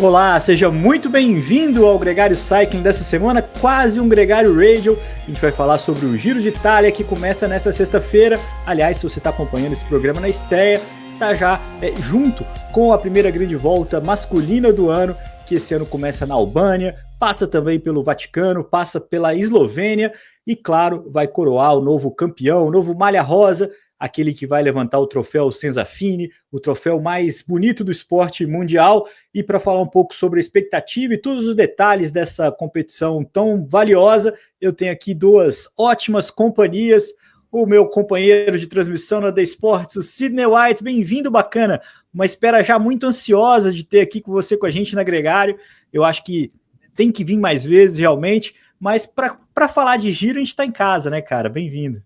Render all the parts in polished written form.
Olá, seja muito bem-vindo ao Gregário Cycling dessa semana, quase um Gregário Radio. A gente vai falar sobre o Giro de Itália que começa nessa sexta-feira. Aliás, se você está acompanhando esse programa na estreia, está já junto com a primeira grande volta masculina do ano, que esse ano começa na Albânia, passa também pelo Vaticano, passa pela Eslovênia e, claro, vai coroar o novo campeão, o novo Malha Rosa, aquele que vai levantar o troféu Senzafini, o troféu mais bonito do esporte mundial. E para falar um pouco sobre a expectativa e todos os detalhes dessa competição tão valiosa, eu tenho aqui duas ótimas companhias. O meu companheiro de transmissão na The Sports, o Sidney White. Bem-vindo, bacana. Uma espera já muito ansiosa de ter aqui com você, com a gente na Gregário. Eu acho que tem que vir mais vezes, realmente. Mas para falar de giro, a gente está em casa, né, cara? Bem-vindo.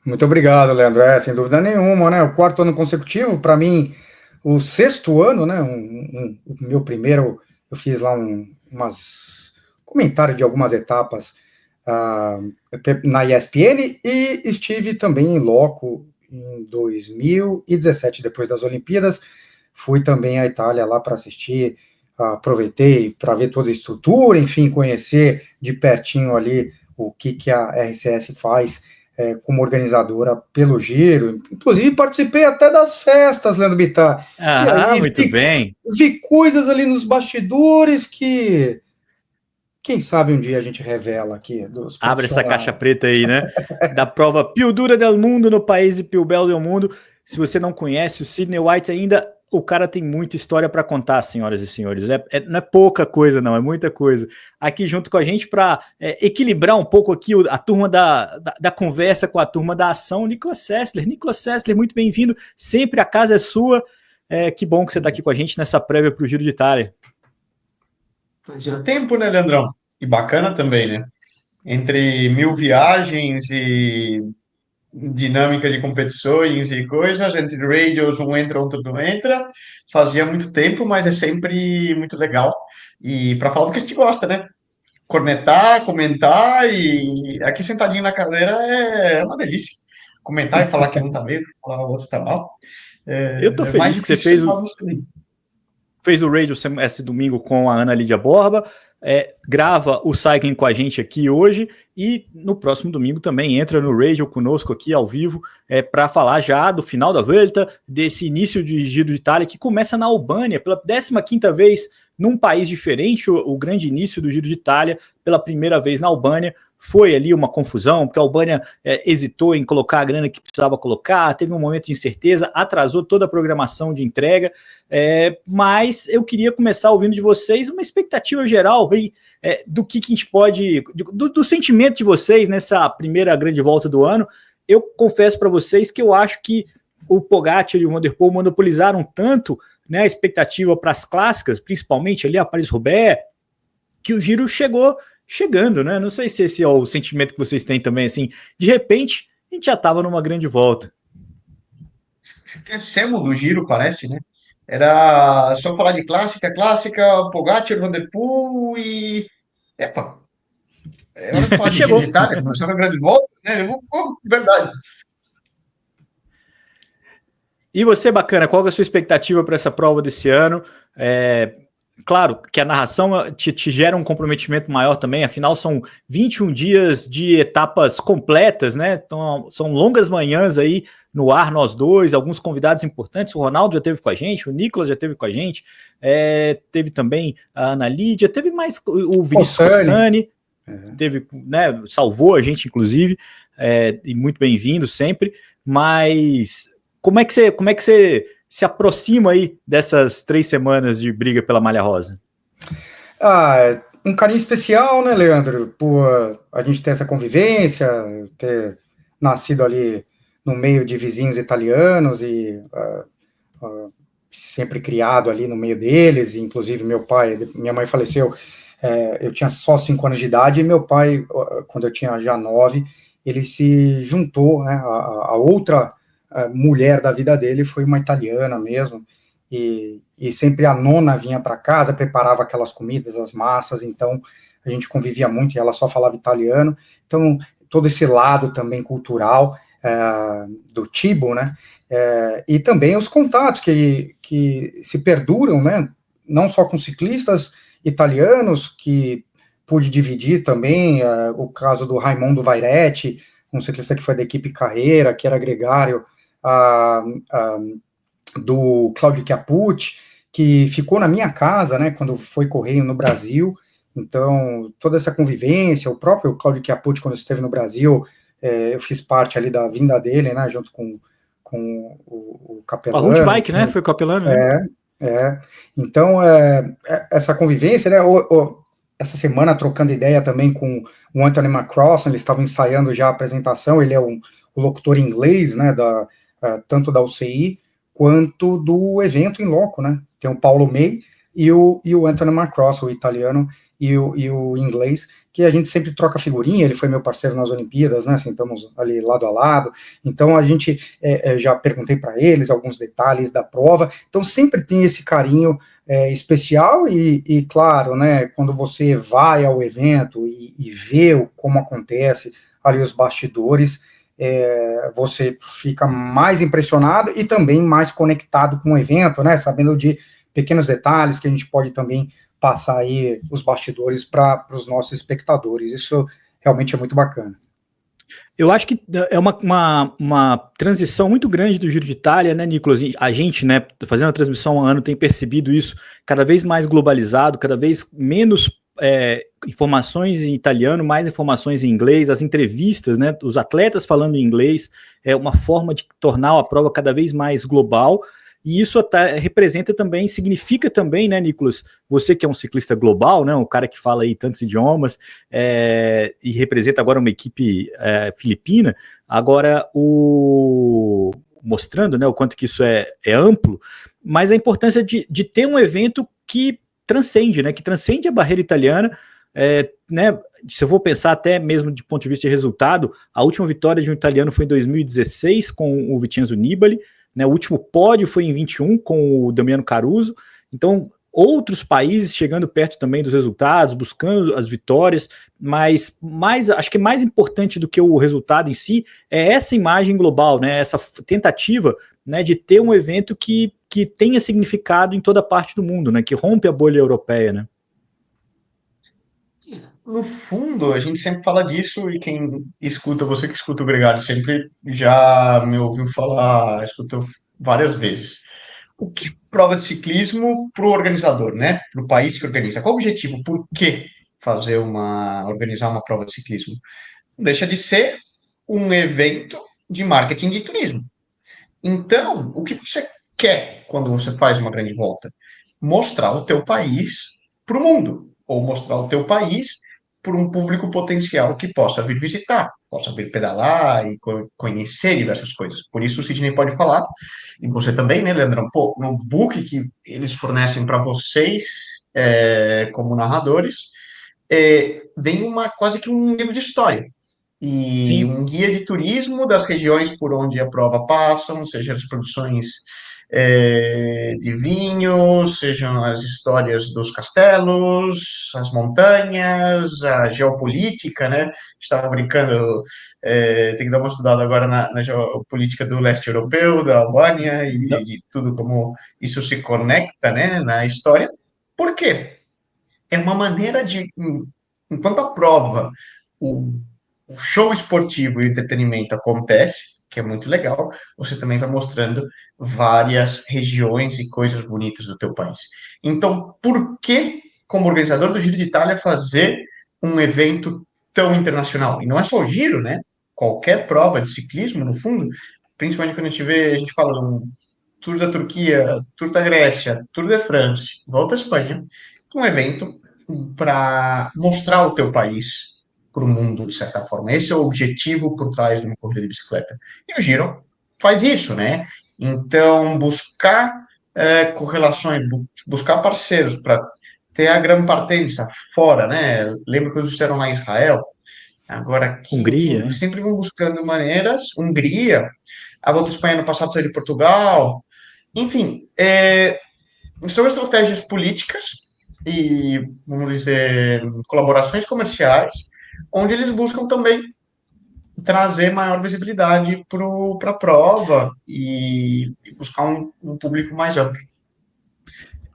Muito obrigado, Leandro. Sem dúvida nenhuma, né? O quarto ano consecutivo, para mim, o sexto ano, né? O meu primeiro, eu fiz lá comentário de algumas etapas na ESPN e estive também em loco em 2017, depois das Olimpíadas. Fui também à Itália lá para assistir, aproveitei para ver toda a estrutura, enfim, conhecer de pertinho ali o que a RCS faz como organizadora pelo Giro. Inclusive participei até das festas, Leandro Bittar. Muito bem. Vi coisas ali nos bastidores que, quem sabe um dia a gente revela aqui. Abre essa caixa preta aí, né? Da prova Più Dura del Mundo no país Più Belo del Mundo. Se você não conhece o Sidney White ainda, o cara tem muita história para contar, senhoras e senhores. Não é pouca coisa, não, é muita coisa. Aqui junto com a gente para equilibrar um pouco aqui a turma da conversa com a turma da ação, Nicolas Sessler. Nicolas Sessler, muito bem-vindo. Sempre a casa é sua. Que bom que você está aqui com a gente nessa prévia para o Giro de Itália. Fazia tempo, né, Leandrão? E bacana também, né? Entre 1000 viagens e dinâmica de competições e coisas, entre radios, um entra, outro não entra. Fazia muito tempo, mas é sempre muito legal. E para falar do que a gente gosta, né? Cornetar, comentar e aqui sentadinho na cadeira é uma delícia. Comentar e falar que um tá bem, falar o outro tá mal. Eu tô feliz que você fez o radio esse domingo com a Ana Lídia Borba. Grava o Cycling com a gente aqui hoje e no próximo domingo também entra no radio conosco aqui ao vivo para falar já do final da Vuelta, desse início de Giro de Itália que começa na Albânia pela 15ª vez num país diferente. O grande início do Giro de Itália pela primeira vez na Albânia. Foi ali uma confusão, porque a Albânia hesitou em colocar a grana que precisava colocar, teve um momento de incerteza, atrasou toda a programação de entrega, mas eu queria começar ouvindo de vocês uma expectativa geral aí, do que a gente pode, do sentimento de vocês nessa primeira grande volta do ano. Eu confesso para vocês que eu acho que o Pogacar e o Van der Poel monopolizaram tanto, né, a expectativa para as clássicas, principalmente ali a Paris-Roubaix, que o Giro chegando, né? Não sei se esse é o sentimento que vocês têm também, assim, de repente a gente já estava numa grande volta. Esquecemos do Giro, parece, né? Era só falar de clássica, Pogacar, Van der Poel e... Epa, é hora de falar de Giro de Itália, começando a grande volta, né? Verdade. E você, bacana, qual é a sua expectativa para essa prova desse ano? Claro que a narração te gera um comprometimento maior também, afinal são 21 dias de etapas completas, né? Então, são longas manhãs aí no ar, nós dois, alguns convidados importantes. O Ronaldo já esteve com a gente, o Nicolas já esteve com a gente, teve também a Ana Lídia, teve mais o Vinícius Cossani, teve, né, salvou a gente, inclusive, e muito bem-vindo sempre. Mas como é que você se aproxima aí dessas 3 semanas de briga pela Malha Rosa? Um carinho especial, né, Leandro? Por a gente ter essa convivência, ter nascido ali no meio de vizinhos italianos e sempre criado ali no meio deles. Inclusive minha mãe faleceu, eu tinha só 5 anos de idade, e meu pai, quando eu tinha já 9, ele se juntou, né, a outra mulher da vida dele foi uma italiana mesmo, e sempre a nona vinha para casa, preparava aquelas comidas, as massas, então a gente convivia muito e ela só falava italiano. Então todo esse lado também cultural do Cibo, né, e também os contatos que se perduram, né, não só com ciclistas italianos, que pude dividir também, o caso do Raimondo Vairetti, um ciclista que foi da equipe Carreira, que era gregário, do Claudio Chiappucci, que ficou na minha casa, né, quando foi correr no Brasil. Então, toda essa convivência, o próprio Claudio Chiappucci, quando esteve no Brasil, eu fiz parte ali da vinda dele, né, junto com o Capelano. A Road Bike, né, foi o Capelano, né? Então, essa convivência, né, essa semana trocando ideia também com o Anthony McCrossan, eles estavam ensaiando já a apresentação, ele é o locutor inglês, né, tanto da UCI, quanto do evento em loco, né, tem o Paulo May e o Anthony McCrossan, o italiano, e o inglês, que a gente sempre troca figurinha, ele foi meu parceiro nas Olimpíadas, né, sentamos ali lado a lado, então a gente, já perguntei para eles alguns detalhes da prova, então sempre tem esse carinho especial e claro, né, quando você vai ao evento e vê como acontece ali os bastidores, você fica mais impressionado e também mais conectado com o evento, né, sabendo de pequenos detalhes que a gente pode também passar aí os bastidores para os nossos espectadores. Isso realmente é muito bacana. Eu acho que é uma transição muito grande do Giro de Itália, né, Nicolas? A gente, né, fazendo a transmissão há um ano, tem percebido isso cada vez mais globalizado, cada vez menos informações em italiano, mais informações em inglês, as entrevistas, né, os atletas falando em inglês, é uma forma de tornar a prova cada vez mais global. E isso representa também, significa também, né, Nicolas, você que é um ciclista global, né, um cara que fala aí tantos idiomas, e representa agora uma equipe filipina, agora mostrando, né, o quanto que isso é amplo, mas a importância de ter um evento que transcende, né, que transcende a barreira italiana, né, se eu vou pensar até mesmo de ponto de vista de resultado, a última vitória de um italiano foi em 2016 com o Vincenzo Nibali, né, o último pódio foi em 21 com o Damiano Caruso, então outros países chegando perto também dos resultados, buscando as vitórias, mas acho que mais importante do que o resultado em si é essa imagem global, né, essa tentativa, né, de ter um evento que tenha significado em toda parte do mundo, né, que rompe a bolha europeia, né? No fundo, a gente sempre fala disso e quem escuta, você que escuta o Gregário, sempre já me ouviu falar, escutou várias vezes. O que prova de ciclismo para o organizador, né? Para o país que organiza. Qual o objetivo? Por que organizar uma prova de ciclismo? Não deixa de ser um evento de marketing de turismo. Então, o que você quer quando você faz uma grande volta? Mostrar o teu país para o mundo, ou mostrar o teu país para um público potencial que possa vir visitar, possa vir pedalar e conhecer diversas coisas. Por isso o Sidney pode falar, e você também, né, Leandrão? Pô, no book que eles fornecem para vocês, como narradores, vem quase que um livro de história e Sim. um guia de turismo das regiões por onde a prova passa, seja as produções de vinho, sejam as histórias dos castelos, as montanhas, a geopolítica, né? Estava brincando, tem que dar uma estudada agora na geopolítica do leste europeu, da Albânia e de tudo como isso se conecta, né, na história. Por quê? É uma maneira de, enquanto a prova, o show esportivo e o entretenimento acontece, que é muito legal, você também vai mostrando várias regiões e coisas bonitas do teu país. Então, por que, como organizador do Giro de Itália, fazer um evento tão internacional? E não é só o Giro, né? Qualquer prova de ciclismo, no fundo, principalmente quando a gente fala um Tour da Turquia, Tour da Grécia, Tour de France, Volta à Espanha, um evento para mostrar o teu país para o mundo, de certa forma. Esse é o objetivo por trás de uma corrida de bicicleta. E o Giro faz isso, né? Então, buscar correlações, buscar parceiros para ter a Gran Partenza fora, né? Lembra que eles fizeram lá em Israel? Agora aqui, Hungria, enfim, né? sempre vão buscando maneiras. Hungria, a Volta à Espanha no passado saiu de Portugal. Enfim, são estratégias políticas e, vamos dizer, colaborações comerciais, onde eles buscam também trazer maior visibilidade para a prova e buscar um público mais amplo.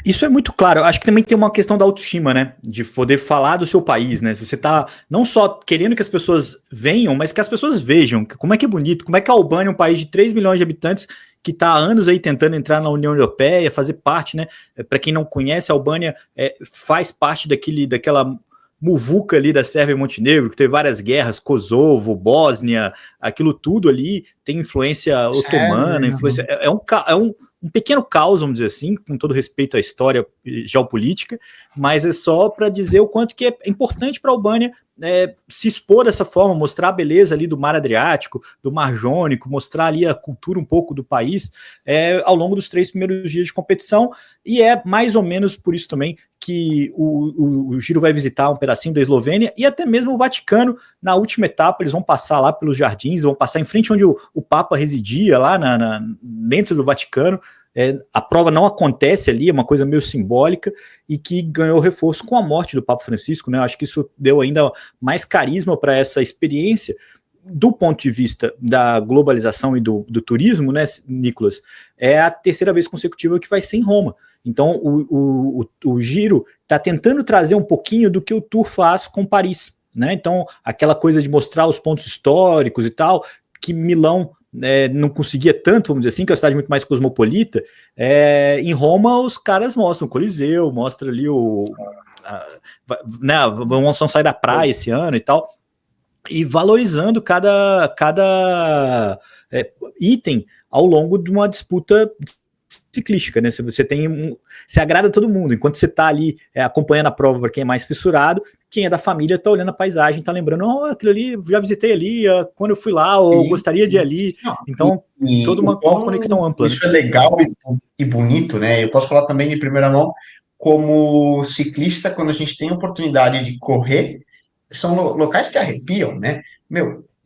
Isso é muito claro. Eu acho que também tem uma questão da autoestima, né? De poder falar do seu país, né? Se você tá não só querendo que as pessoas venham, mas que as pessoas vejam como é que é bonito, como é que a Albânia é um país de 3 milhões de habitantes que está há anos aí tentando entrar na União Europeia, fazer parte, né? Para quem não conhece, a Albânia faz parte daquela muvuca ali da Sérvia e Montenegro, que teve várias guerras, Kosovo, Bósnia, aquilo tudo ali tem influência otomana, influência, um pequeno caos, vamos dizer assim, com todo respeito à história geopolítica, mas é só para dizer o quanto que é importante para a Albânia se expor dessa forma, mostrar a beleza ali do Mar Adriático, do Mar Jônico, mostrar ali a cultura um pouco do país ao longo dos 3 primeiros dias de competição, e é mais ou menos por isso também que o Giro vai visitar um pedacinho da Eslovênia e até mesmo o Vaticano. Na última etapa eles vão passar lá pelos jardins, vão passar em frente onde o Papa residia, lá dentro do Vaticano. A prova não acontece ali, é uma coisa meio simbólica e que ganhou reforço com a morte do Papa Francisco, né? Eu acho que isso deu ainda mais carisma para essa experiência. Do ponto de vista da globalização e do turismo, né, Nicolas, é a terceira vez consecutiva que vai ser em Roma. Então o Giro está tentando trazer um pouquinho do que o Tour faz com Paris, né? Então aquela coisa de mostrar os pontos históricos e tal, que Milão não conseguia tanto, vamos dizer assim, que é uma cidade muito mais cosmopolita. Em Roma os caras mostram o Coliseu, mostra ali vão sair da praia esse ano e tal, e valorizando cada item ao longo de uma disputa ciclística, né? Se você você agrada todo mundo, enquanto você está ali acompanhando a prova, para quem é mais fissurado, quem é da família está olhando a paisagem, está lembrando, aquilo ali, já visitei ali, quando eu fui lá, ou gostaria de ir ali. Então, toda uma conexão ampla. Isso, né? É legal e bonito, né? Eu posso falar também de primeira mão, como ciclista, quando a gente tem a oportunidade de correr, são locais que arrepiam, né?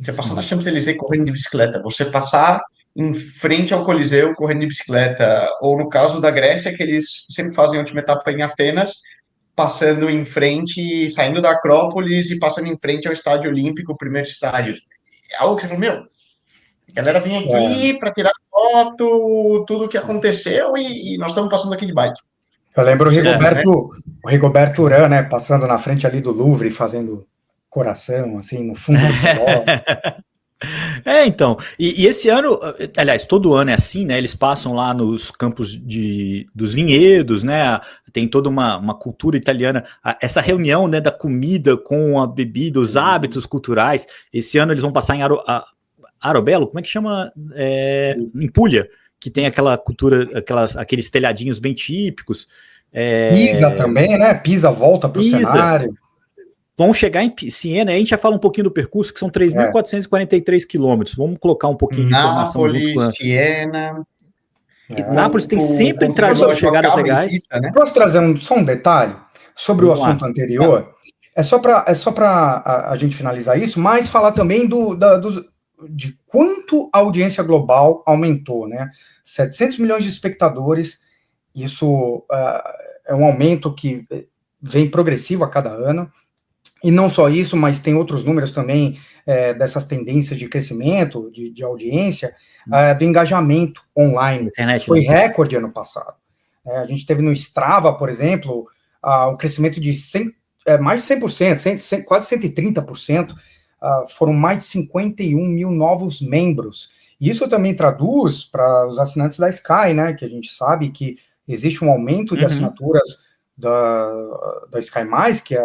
Você passar na Champs-Élysées correndo de bicicleta, você passar em frente ao Coliseu correndo de bicicleta, ou no caso da Grécia, que eles sempre fazem a última etapa em Atenas, passando em frente, saindo da Acrópolis e passando em frente ao Estádio Olímpico, o primeiro estádio. É algo que você falou, a galera vinha aqui para tirar foto, tudo o que aconteceu, e nós estamos passando aqui de bike. Eu lembro o Rigoberto Urán, né, passando na frente ali do Louvre, fazendo coração, assim, no fundo do relógio. Então, e esse ano, aliás, todo ano é assim, né? Eles passam lá nos campos dos vinhedos, né? Tem toda uma cultura italiana, essa reunião, né, da comida com a bebida, os hábitos culturais. Esse ano eles vão passar em Arobello, como é que chama? Em Puglia, que tem aquela cultura, aqueles telhadinhos bem típicos. Pisa também, né? Pisa volta para o cenário. Vão chegar em Siena, a gente já fala um pouquinho do percurso, que são 3.443 quilômetros. Vamos colocar um pouquinho de informação junto com Siena. Nápoles tem sempre chegadas legais. Né? Posso trazer só um detalhe sobre o assunto anterior? É só para a gente finalizar isso, mas falar também de quanto a audiência global aumentou, né? 700 milhões de espectadores, isso é um aumento que vem progressivo a cada ano. E não só isso, mas tem outros números também dessas tendências de crescimento, de audiência, do engajamento online. Internet, foi recorde ano passado. A gente teve no Strava, por exemplo, o crescimento de mais de 100%, quase 130%, foram mais de 51 mil novos membros. E isso também traduz para os assinantes da Sky, né, que a gente sabe que existe um aumento de assinaturas da Sky+, que é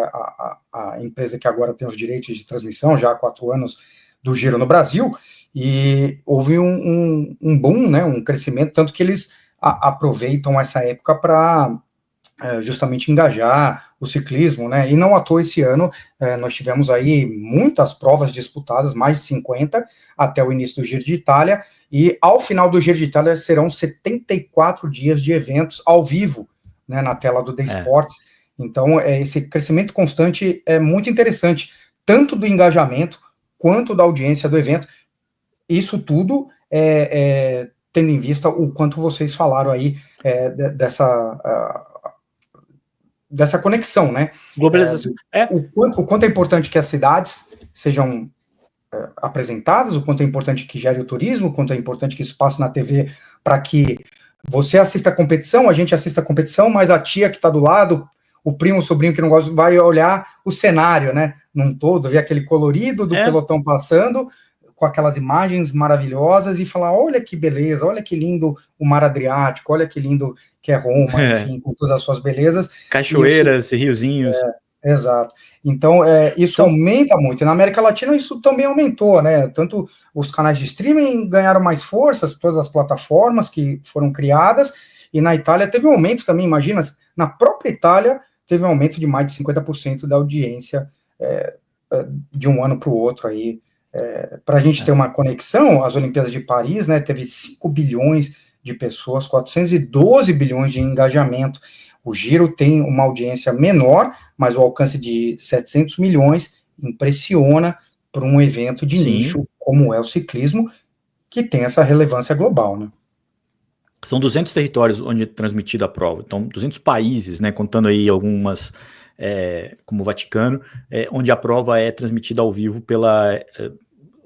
a empresa que agora tem os direitos de transmissão já há 4 anos do Giro no Brasil, e houve um boom, né, um crescimento, tanto que eles aproveitam essa época para justamente engajar o ciclismo, né, e não à toa esse ano nós tivemos aí muitas provas disputadas, mais de 50, até o início do Giro de Itália, e ao final do Giro de Itália serão 74 dias de eventos ao vivo, né, na tela do The Sports. Então, esse crescimento constante é muito interessante, tanto do engajamento quanto da audiência do evento. Isso tudo tendo em vista o quanto vocês falaram aí dessa conexão, né? Globalização. O quanto é importante que as cidades sejam apresentadas, o quanto é importante que gere o turismo, o quanto é importante que isso passe na TV para que você assiste a competição, a gente assiste a competição, mas a tia que está do lado, o primo, o sobrinho que não gosta, vai olhar o cenário, né, num todo, ver aquele colorido do pelotão passando, com aquelas imagens maravilhosas, e falar, olha que beleza, olha que lindo o Mar Adriático, olha que lindo que é Roma, enfim, com todas as suas belezas. Cachoeiras, riozinhos. Exato. Então, isso aumenta muito. E na América Latina, isso também aumentou, né? Tanto os canais de streaming ganharam mais força, todas as plataformas que foram criadas, e na Itália teve um aumento também, imagina, na própria Itália, teve um aumento de mais de 50% da audiência de um ano para o outro aí. Para a gente ter uma conexão, as Olimpíadas de Paris, né, teve 5 bilhões de pessoas, 412 bilhões de engajamento. O Giro tem uma audiência menor, mas o alcance de 700 milhões impressiona para um evento de nicho como é o ciclismo, que tem essa relevância global, né? São 200 territórios onde é transmitida a prova, então 200 países, né, contando aí algumas, como o Vaticano, onde a prova é transmitida ao vivo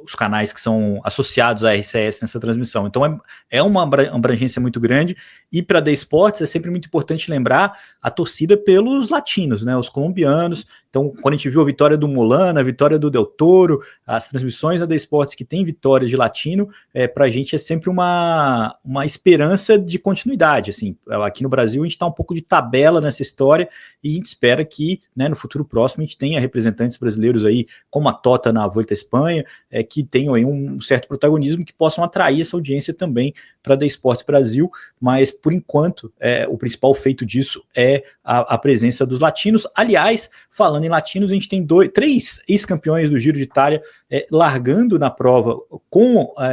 os canais que são associados à RCS nessa transmissão. Então é uma abrangência muito grande, e para a The Sports é sempre muito importante lembrar a torcida pelos latinos, né, os colombianos. Então, quando a gente viu a vitória do Molana, a vitória do Del Toro, as transmissões da The Sports que tem vitórias de latino, para a gente é sempre uma esperança de continuidade. Assim, aqui no Brasil a gente está um pouco de tabela nessa história, e a gente espera que, né, no futuro próximo a gente tenha representantes brasileiros aí, como a Tota na Volta à Espanha, que tenham aí um certo protagonismo, que possam atrair essa audiência também para a The Sports Brasil, mas por enquanto o principal feito disso é a presença dos latinos. Aliás, falando em latinos, a gente tem 3 ex-campeões do Giro de Itália largando na prova,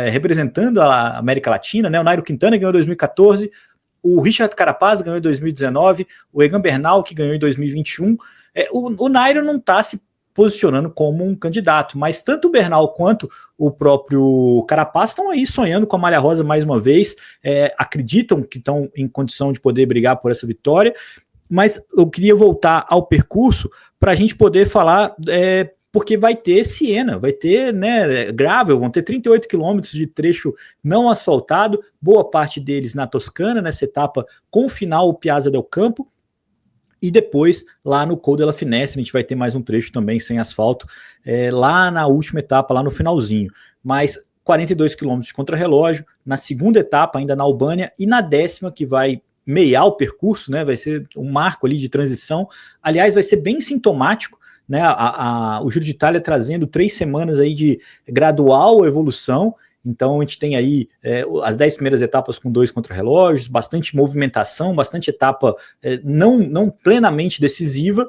representando a América Latina, né? O Nairo Quintana ganhou em 2014, o Richard Carapaz ganhou em 2019, o Egan Bernal, que ganhou em 2021. O Nairo não está se posicionando como um candidato, mas tanto o Bernal quanto o próprio Carapaz estão aí sonhando com a malha rosa mais uma vez, acreditam que estão em condição de poder brigar por essa vitória. Mas eu queria voltar ao percurso para a gente poder falar, porque vai ter Siena, vai ter, né, gravel, vão ter 38 quilômetros de trecho não asfaltado, boa parte deles na Toscana, nessa etapa com o final Piazza del Campo, e depois lá no Col della Finestra a gente vai ter mais um trecho também sem asfalto, lá na última etapa, lá no finalzinho. Mas 42 quilômetros de contrarrelógio, na segunda etapa ainda na Albânia, e na 10ª, que vai meiar o percurso, né, vai ser um marco ali de transição. Aliás, vai ser bem sintomático, né, o Giro de Itália trazendo 3 semanas aí de gradual evolução. Então a gente tem aí as 10 primeiras etapas com 2 contrarrelógios, bastante movimentação, bastante etapa não plenamente decisiva.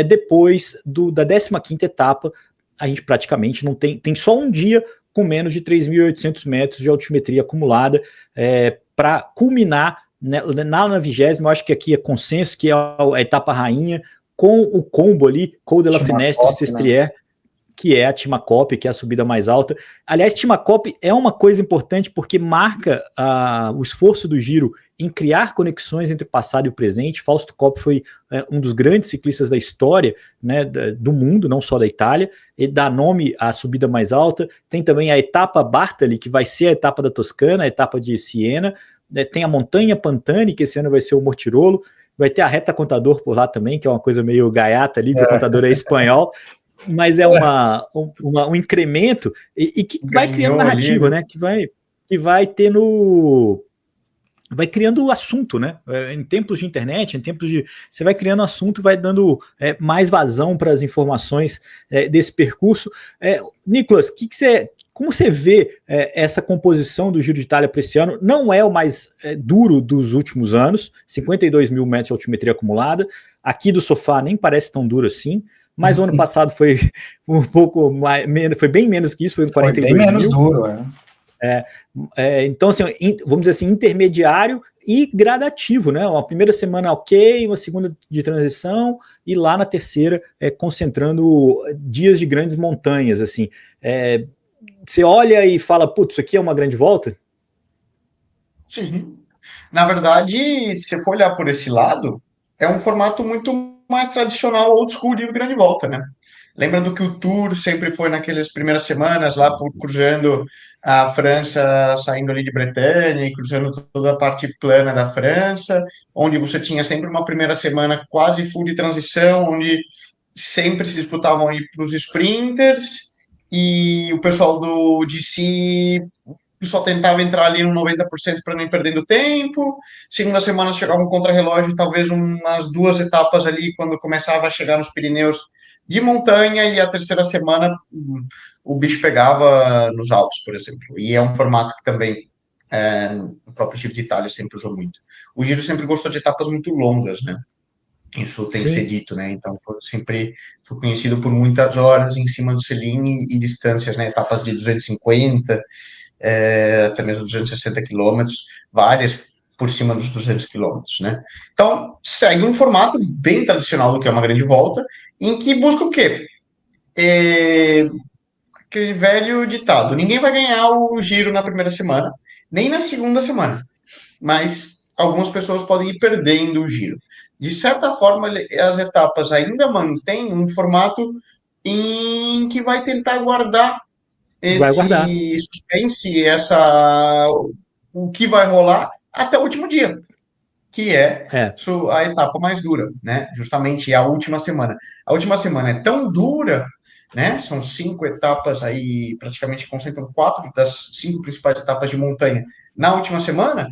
Depois da 15ª etapa, a gente praticamente não tem só um dia com menos de 3.800 metros de altimetria acumulada para culminar, né, na 20ª. Eu acho que aqui é consenso que é a etapa rainha, com o combo ali, Col della Finestra e Sestriere, né, que é a Timacope, que é a subida mais alta. Aliás, Timacope é uma coisa importante porque marca o esforço do Giro em criar conexões entre o passado e o presente. Fausto Coppi foi um dos grandes ciclistas da história, né, do mundo, não só da Itália, e dá nome à subida mais alta. Tem também a etapa Bartali, que vai ser a etapa da Toscana, a etapa de Siena. Tem a Montanha Pantani, que esse ano vai ser o Mortirolo. Vai ter a Reta Contador por lá também, que é uma coisa meio gaiata ali, porque o contador é espanhol. Mas é um incremento e que vai criando narrativa, né? Que vai tendo. Vai criando assunto, né? Em tempos de internet, em tempos de. Você vai criando assunto, vai dando mais vazão para as informações desse percurso. Nicolas, como você vê essa composição do Giro de Itália para esse ano? Não é o mais duro dos últimos anos, 52 mil metros de altimetria acumulada. Aqui do sofá nem parece tão duro assim. Mas o ano passado foi um pouco mais, foi bem menos que isso, foi 42 mil. Foi bem menos duro, então, assim, vamos dizer assim, intermediário e gradativo, né? Uma primeira semana ok, uma segunda de transição, e lá na terceira concentrando dias de grandes montanhas, assim. Você olha e fala, putz, isso aqui é uma grande volta? Sim. Na verdade, se você for olhar por esse lado, é um formato muito mais tradicional, old school de grande volta, né? Lembrando que o Tour sempre foi naquelas primeiras semanas, lá cruzando a França, saindo ali de Bretanha e cruzando toda a parte plana da França, onde você tinha sempre uma primeira semana quase full de transição, onde sempre se disputavam aí para os sprinters, e o pessoal do GC só tentava entrar ali no 90% para não ir perdendo tempo. Segunda semana chegava um contra-relógio, talvez umas 2 etapas ali, quando começava a chegar nos Pirineus de montanha, e a terceira semana o bicho pegava nos Alpes, por exemplo. E é um formato que também o próprio Giro de Itália sempre usou muito. O Giro sempre gostou de etapas muito longas, né? Isso tem que ser dito, né? Então, sempre foi conhecido por muitas horas em cima do selim e distâncias, né? Etapas de 250, até mesmo 260 quilômetros, várias por cima dos 200 quilômetros, né? Então, segue um formato bem tradicional do que é uma grande volta, em que busca o quê? Aquele velho ditado: ninguém vai ganhar o giro na primeira semana, nem na segunda semana, mas algumas pessoas podem ir perdendo o giro. De certa forma, as etapas ainda mantêm um formato em que vai tentar guardar esse suspense, o que vai rolar até o último dia, que é a etapa mais dura, né? Justamente a última semana. A última semana é tão dura, né? São 5 etapas aí, praticamente concentram 4 das 5 principais etapas de montanha na última semana,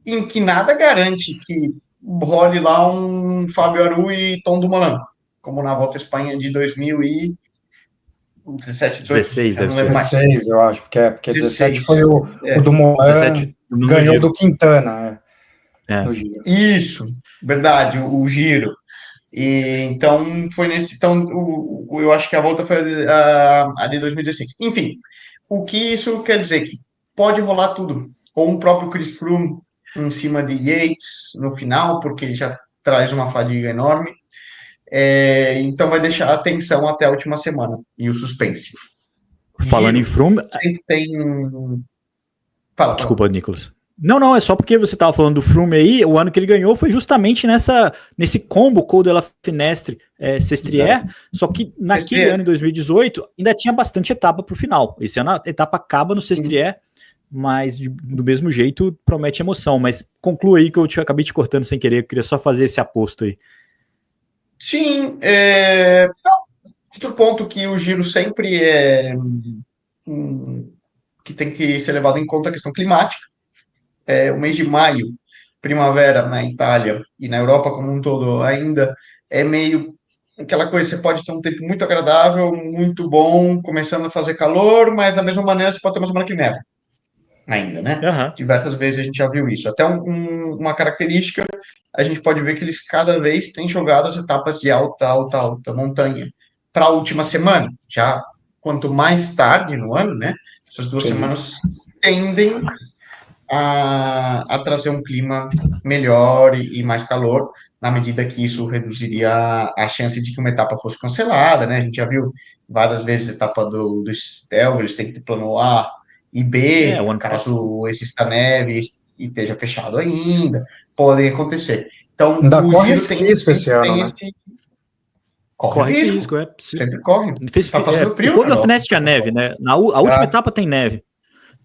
em que nada garante que role lá um Fábio Aru e Tom Dumoulin, como na Volta à Espanha de 2017, 18, 16, eu não lembro mais. 16, eu acho, porque 17 foi o Dumoulin, ganhou do Quintana. Isso, verdade, o giro. E, então, foi nesse. Então, eu acho que a volta foi a de 2016. Enfim, o que isso quer dizer? Que pode rolar tudo. Ou o próprio Chris Froome em cima de Yates no final, porque ele já traz uma fadiga enorme. Então, vai deixar a tensão até a última semana e o suspense. Falando em Froome. Sempre tem. Desculpa, Nicolas. Não, é só porque você estava falando do Froome aí, o ano que ele ganhou foi justamente nesse combo Col de la Finestre Sestriere, só que naquele ano, em 2018, ainda tinha bastante etapa para o final. Esse ano a etapa acaba no Sestriere, mas do mesmo jeito promete emoção. Mas conclua aí que eu acabei te cortando sem querer, eu queria só fazer esse aposto aí. Sim, outro ponto que o Giro sempre que tem que ser levado em conta a questão climática. O mês de maio, primavera na Itália e na Europa como um todo, ainda é meio aquela coisa: você pode ter um tempo muito agradável, muito bom, começando a fazer calor, mas da mesma maneira você pode ter uma semana que neva ainda, né? Diversas vezes a gente já viu isso. Até uma característica, a gente pode ver que eles cada vez têm jogado as etapas de alta montanha para a última semana. Já quanto mais tarde no ano, né? Essas 2 semanas tendem a trazer um clima melhor e mais calor, na medida que isso reduziria a chance de que uma etapa fosse cancelada, né? A gente já viu várias vezes a etapa do Stelvio, eles têm que ter plano A e B, caso exista neve e esteja fechado ainda, podem acontecer. Então, ainda corre esse risco esse ano, né? Corre esse risco, sempre corre. Tá fazendo frio, o Col de la Finestre tinha neve, né? A última etapa tem neve.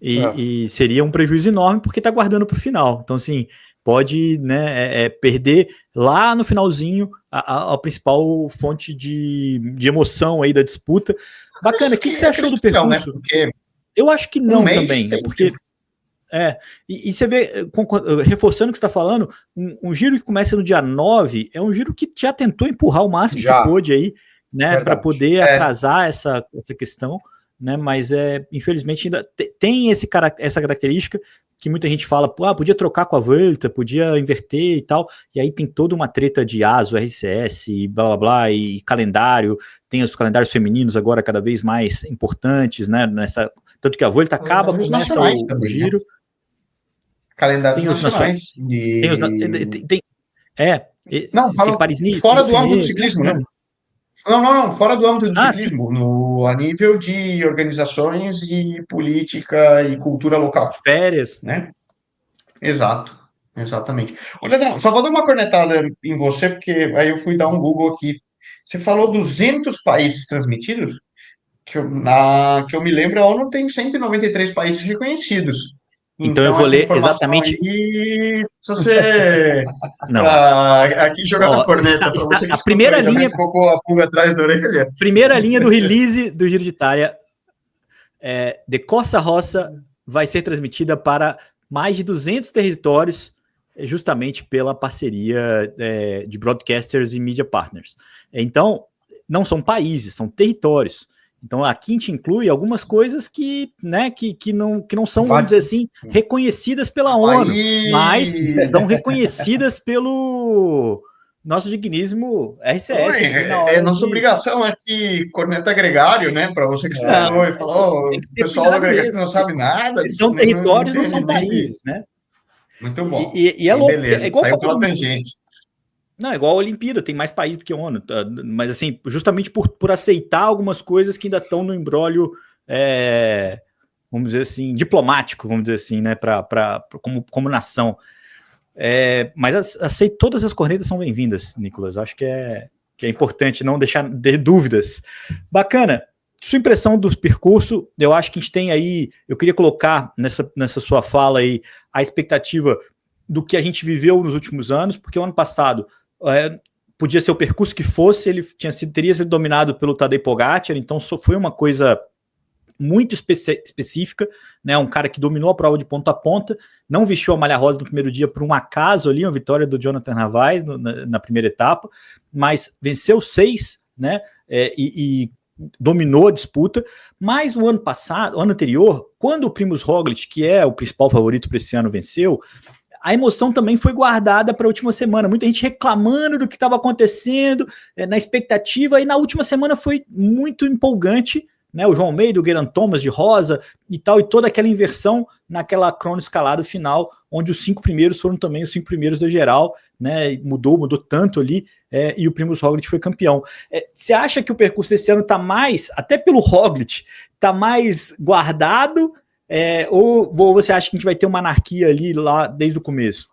E seria um prejuízo enorme porque está guardando para o final. Então, assim, pode, né, perder lá no finalzinho a principal fonte de emoção aí da disputa. Bacana. O que você achou do percurso? Não, né? Porque eu acho que não também. Porque e você vê, reforçando o que você está falando, um giro que começa no dia 9 é um giro que já tentou empurrar o máximo que pôde aí, né, para poder atrasar essa questão. Né, mas infelizmente ainda tem essa característica que muita gente fala, podia trocar com a Vuelta, podia inverter e tal, e aí tem toda uma treta de ASO, RCS, e blá blá blá, e calendário, tem os calendários femininos agora cada vez mais importantes, né, tanto que a Vuelta acaba, começa o giro. Né? Calendários nacionais. Tem Paris-Nice, fora do âmbito do ciclismo, né? Não, fora do âmbito do ciclismo, a nível de organizações e política e cultura local. Férias. Né? Exatamente. Ô, Leandrão, só vou dar uma cornetada em você, porque aí eu fui dar um Google aqui Você falou 200 países transmitidos? Que eu me lembro, a ONU tem 193 países reconhecidos. Então eu Então, vou essa ler informação exatamente. aí, se você Não. aqui jogar na corneta, para você que a escutou primeira aí também, linha, ficou com a pulga atrás da orelha. primeira linha do release do Giro de Itália, de Corsa Rossa vai ser transmitida para mais de 200 territórios, justamente pela parceria de broadcasters e media partners. Então, não são países, são territórios. Então, aqui a gente inclui algumas coisas que não são, vamos dizer assim, reconhecidas pela ONU, mas são reconhecidas pelo nosso digníssimo RCS. É nossa obrigação aqui, corneta gregário, né? Para você que escutou e falou, o pessoal do gregário que não sabe nada. São territórios, não são países, né? Muito bom. E é louco, beleza, é igual saiu pela tangente. Não, é igual a Olimpíada, tem mais países do que a ONU, mas assim, justamente por aceitar algumas coisas que ainda estão no imbróglio, vamos dizer assim, diplomático, vamos dizer assim, né, como nação. Mas todas as cornetas são bem-vindas, Nicolas, acho que é importante não deixar de dúvidas. Bacana, sua impressão do percurso, eu acho que a gente tem aí, eu queria colocar nessa sua fala aí, a expectativa do que a gente viveu nos últimos anos, porque o ano passado podia ser o percurso que fosse, ele teria sido dominado pelo Tadej Pogačar, então foi uma coisa muito específica, né? Um cara que dominou a prova de ponta a ponta, não vestiu a malha rosa no primeiro dia por um acaso ali, uma vitória do Jonathan Narvaez na primeira etapa, mas venceu 6, né? E dominou a disputa. Mas o ano passado, o ano anterior, quando o Primož Roglič, que é o principal favorito para esse ano, venceu, a emoção também foi guardada para a última semana. Muita gente reclamando do que estava acontecendo, na expectativa, e na última semana foi muito empolgante, né? O João Almeida, o Geraint Thomas de rosa e tal, e toda aquela inversão naquela cronoescalada final, onde os 5 primeiros foram também os 5 primeiros da geral, né? Mudou tanto ali, e o Primož Roglič foi campeão. Você acha que o percurso desse ano está mais, até pelo Roglič, está mais guardado? Ou você acha que a gente vai ter uma anarquia ali lá desde o começo?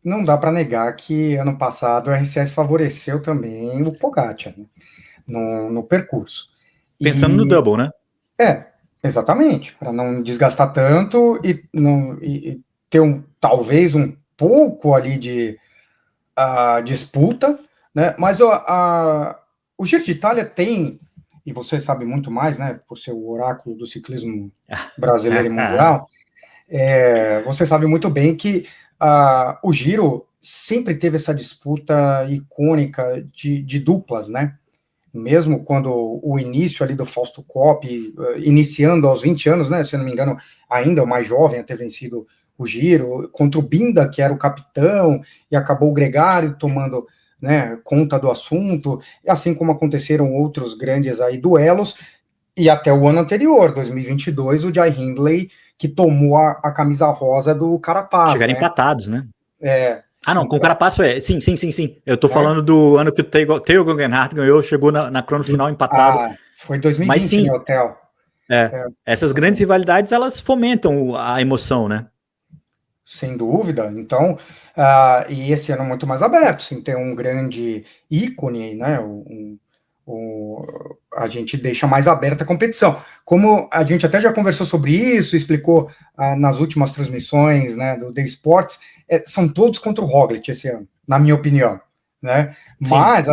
Não dá para negar que ano passado o RCS favoreceu também o Pogačar, né, no percurso. Pensando no double, né? Exatamente, para não desgastar tanto e ter talvez um pouco ali de disputa, né? Mas o Giro de Itália tem, e você sabe muito mais, né, por ser o oráculo do ciclismo brasileiro e mundial, você sabe muito bem que o Giro sempre teve essa disputa icônica de duplas, né? Mesmo quando o início ali do Fausto Coppi, iniciando aos 20 anos, né, se eu não me engano, ainda o mais jovem a ter vencido o Giro, contra o Binda, que era o capitão, e acabou o Gregário tomando, né, conta do assunto, assim como aconteceram outros grandes aí duelos, e até o ano anterior, 2022, o Jai Hindley, que tomou a camisa rosa do Carapaz. Chegaram empatados, né? Não, com o Carapaz sim. Eu tô falando do ano que o Theo Guggenhardt ganhou, chegou na crono final empatado. Foi 2020, mas sim, no hotel. Essas grandes rivalidades, elas fomentam a emoção, né? Sem dúvida. Então, e esse ano muito mais aberto, sem ter um grande ícone, né? A gente deixa mais aberta a competição. Como a gente até já conversou sobre isso, explicou nas últimas transmissões, né, do The Sports, são todos contra o Roglič esse ano, na minha opinião, né? Mas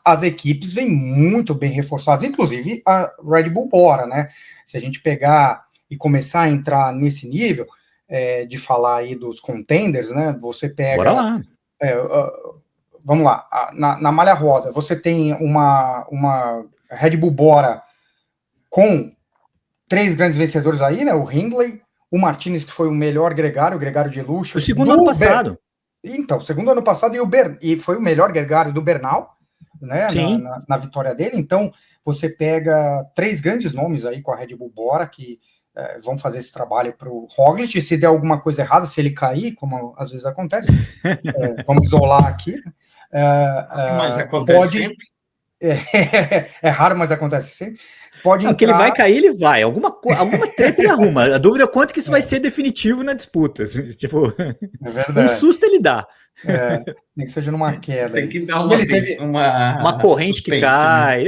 as equipes vêm muito bem reforçadas, inclusive a Red Bull Bora, né? Se a gente pegar e começar a entrar nesse nível de falar aí dos contenders, né? Você pega... Bora lá. Vamos lá, na malha rosa, você tem uma Red Bull Bora com 3 grandes vencedores aí, né? O Hindley, o Martinez, que foi o melhor gregário, o gregário de luxo. O segundo ano passado. Então, segundo ano passado, e foi o melhor gregário do Bernal, né? Na vitória dele. Então, você pega 3 grandes nomes aí com a Red Bull Bora, que vão fazer esse trabalho para o Roglič. Se der alguma coisa errada, se ele cair, como às vezes acontece, vamos isolar aqui. Mas acontece sempre. É raro, mas acontece sempre. Pode não, entrar... que ele vai cair, ele vai. Alguma treta ele arruma. A dúvida é quanto que isso vai ser definitivo na disputa. Tipo, um susto ele dá. Nem que seja numa queda. Tem que dar uma corrente que cai.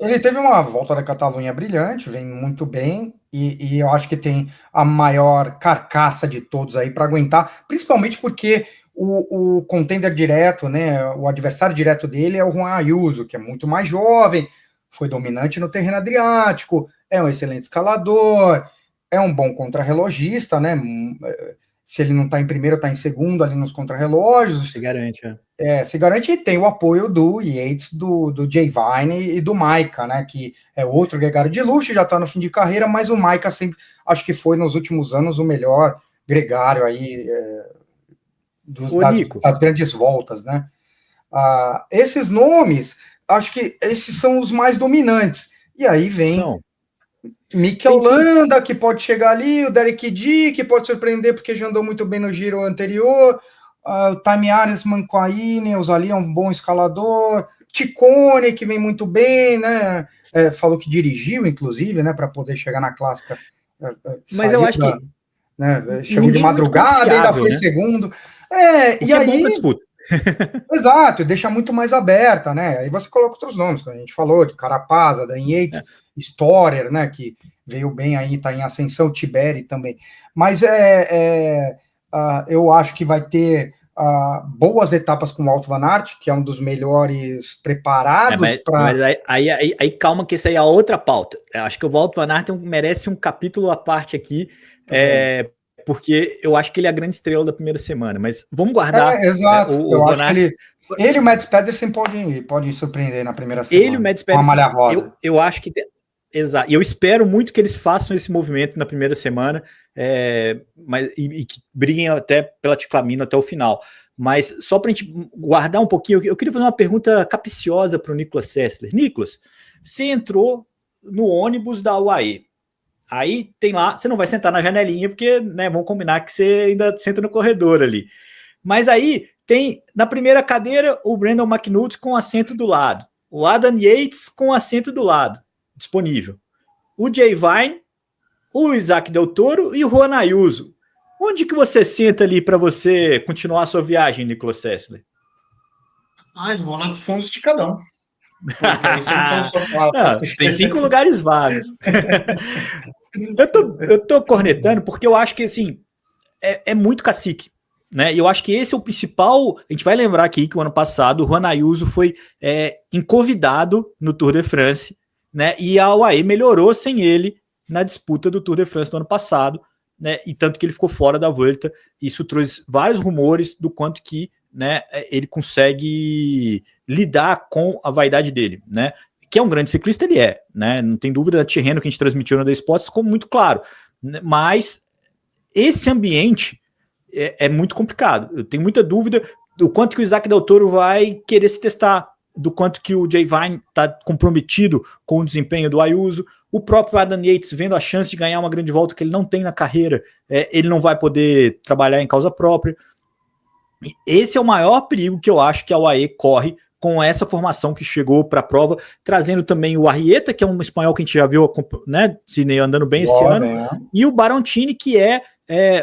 Ele teve uma volta da Catalunha brilhante, vem muito bem, e eu acho que tem a maior carcaça de todos aí para aguentar, principalmente porque o contender direto, né, o adversário direto dele é o Juan Ayuso, que é muito mais jovem, foi dominante no terreno adriático, é um excelente escalador, é um bom contrarrelogista, né? Se ele não está em primeiro, está em segundo ali nos contrarrelógios. Se garante, se garante, e tem o apoio do Yates, do Jay Vine e do Maika, né? Que é outro gregário de luxo, já está no fim de carreira, mas o Maika sempre, acho que foi nos últimos anos o melhor gregário aí das grandes voltas, né? Esses nomes, acho que esses são os mais dominantes. E aí vem Mikel Landa, que pode chegar ali, o Derek D, que pode surpreender porque já andou muito bem no giro anterior, o Time Aresman com a Ineos ali, é um bom escalador, Ticone, que vem muito bem, né? Falou que dirigiu, inclusive, né, para poder chegar na clássica. Mas eu acho que né, chegou de madrugada, ainda foi segundo. E aí, bom pra disputa. Exato, deixa muito mais aberta, né? Aí você coloca outros nomes, que a gente falou, de Carapaz, Dan Yates, Storer, né? Que veio bem aí, tá em ascensão, Tiberi também. Mas eu acho que vai ter boas etapas com o Wout van Aert, que é um dos melhores preparados para... Mas aí calma, que essa aí é a outra pauta. Eu acho que o Wout van Aert merece um capítulo à parte aqui, porque eu acho que ele é a grande estrela da primeira semana, mas vamos guardar. Exato, eu acho que ele e o Mads Pedersen podem surpreender na primeira semana. Ele e o Mads Pedersen, eu acho que... Exato, e eu espero muito que eles façam esse movimento na primeira semana, e que briguem até pela Ticlamino até o final. Mas só para a gente guardar um pouquinho, eu queria fazer uma pergunta capciosa para o Nicolas Sessler. Nicolas, você entrou no ônibus da UAE, aí tem lá, você não vai sentar na janelinha, porque, né, vamos combinar que você ainda senta no corredor ali. Mas aí tem, na primeira cadeira, o Brandon McNulty com assento do lado, o Adam Yates com assento do lado, disponível. O Jay Vine, o Isaac Del Toro e o Juan Ayuso. Onde que você senta ali para você continuar a sua viagem, Nicolas Sessler? Eu vou lá pro fundo esticadão. Tem 5 lugares vagos. eu tô cornetando porque eu acho que assim é muito cacique, né? E eu acho que esse é o principal. A gente vai lembrar aqui que o ano passado o Juan Ayuso foi encovidado no Tour de France, né? E a UAE melhorou sem ele na disputa do Tour de France do ano passado, né? E tanto que ele ficou fora da Vuelta. Isso trouxe vários rumores do quanto que, né, ele consegue lidar com a vaidade dele, né? Que é um grande ciclista, ele né? Não tem dúvida, da terreno que a gente transmitiu na The Spots ficou muito claro, né? Mas esse ambiente é muito complicado. Eu tenho muita dúvida do quanto que o Isaac Del Toro vai querer se testar, do quanto que o Jay Vine está comprometido com o desempenho do Ayuso. O próprio Adam Yates, vendo a chance de ganhar uma grande volta que ele não tem na carreira, ele não vai poder trabalhar em causa própria. E esse é o maior perigo que eu acho que a UAE corre com essa formação que chegou para a prova, trazendo também o Arrieta, que é um espanhol que a gente já viu, né, Sidney, andando bem esse ano, e o Barontini, que é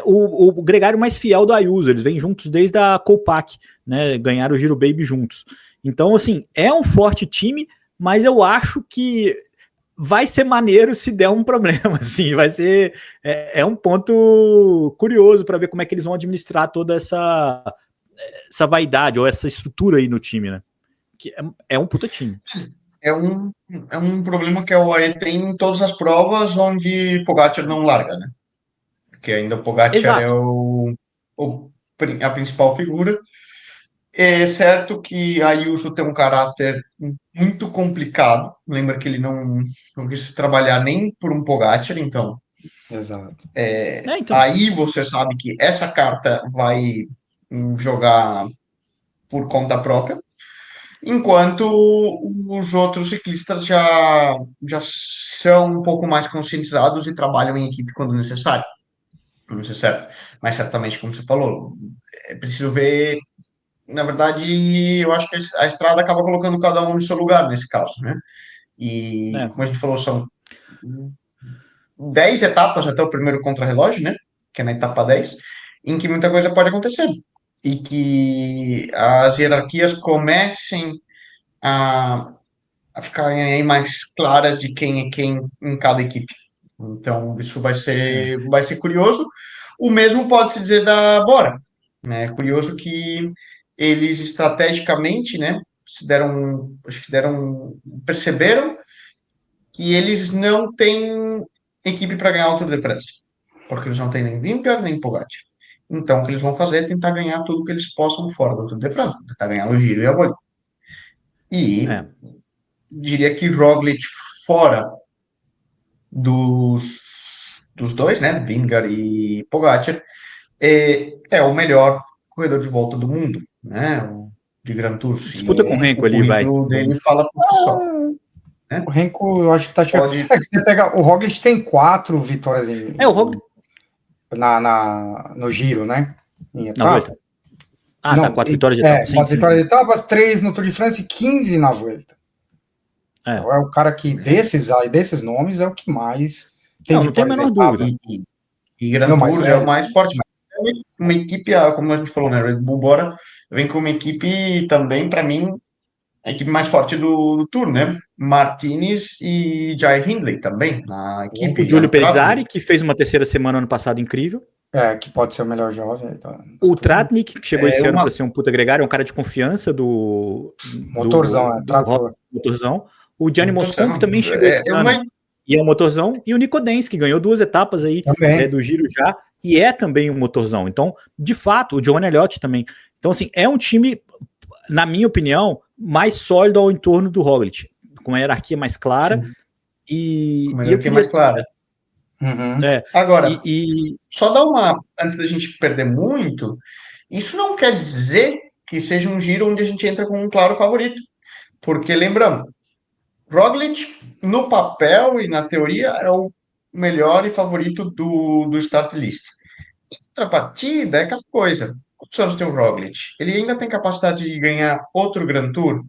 o gregário mais fiel do Ayuso. Eles vêm juntos desde a Copac, né, ganharam o Giro Baby juntos. Então, assim, é um forte time, mas eu acho que vai ser maneiro se der um problema, assim, vai ser um ponto curioso para ver como é que eles vão administrar toda essa vaidade ou essa estrutura aí no time, né? Que é um puta time. É um problema que a UAE tem em todas as provas onde Pogacar não larga, né? Porque ainda o Pogacar é a principal figura. É certo que a Ayuso tem um caráter muito complicado. Lembra que ele não quis trabalhar nem por um Pogacar, então. Exato. Então. Aí você sabe que essa carta vai jogar por conta própria, enquanto os outros ciclistas já são um pouco mais conscientizados e trabalham em equipe quando necessário. Não sei certo, mas certamente, como você falou, é preciso ver na verdade, eu acho que a estrada acaba colocando cada um no seu lugar nesse caso, né? E, como a gente falou, são 10 etapas até o primeiro contrarrelógio, né? Que é na etapa 10, em que muita coisa pode acontecer. E que as hierarquias comecem a, a ficarem aí mais claras de quem é quem em cada equipe. Então, isso vai ser curioso. O mesmo pode-se dizer da Bora. Né? É curioso que eles estrategicamente, né, perceberam que eles não têm equipe para ganhar o Tour de France, porque eles não têm nem Vingegaard nem Pogacar. Então, o que eles vão fazer é tentar ganhar tudo que eles possam fora do Tour de France, tentar ganhar o Giro e a Volta. E diria que Roglic fora dos dois, né, Vingegaard e Pogacar, é o melhor corredor de volta do mundo, né, de Grand Tour. Disputa com o Renko ali, vai. O currículo dele fala por si só. Né? O Renko, eu acho que tá chegando. Pode... É que você pega, o Roglic tem 4 vitórias o Roglic... no Giro, né? Em etapa. Não, tá, 4 vitórias de etapa. 4 vitórias de etapas, 3 no Tour de France e 15 na Vuelta. Então é o cara que, desses nomes, é o que mais tem não tem a menor dúvida. E Grand Tour é o mais forte. Mas uma equipe, como a gente falou, né? Red Bull Bora vem com uma equipe também, para mim, a equipe mais forte do Tour, né? Martinez e Jai Hindley também na equipe. O Giulio Pezzari, que fez uma terceira semana ano passado incrível. Que pode ser o melhor jovem. O Tratnik, que chegou esse ano para ser um puta gregário, é um cara de confiança do Motorzão, Motorzão. O Gianni Moscon, que também chegou esse ano, e é um motorzão. E o Nico Denz, que ganhou 2 etapas aí do Giro já, e é também um motorzão. Então, de fato, o John Elliott também. Então, assim, é um time, na minha opinião, mais sólido ao entorno do Roglic, com uma hierarquia mais clara. E eu queria... mais clara. Uhum. Agora, só dar antes da gente perder muito, isso não quer dizer que seja um giro onde a gente entra com um claro favorito. Porque, lembrando, Roglic, no papel e na teoria, é o melhor e favorito do start list. Outra partida é aquela coisa. Quantos anos tem o Roglic? Ele ainda tem capacidade de ganhar outro Grand Tour?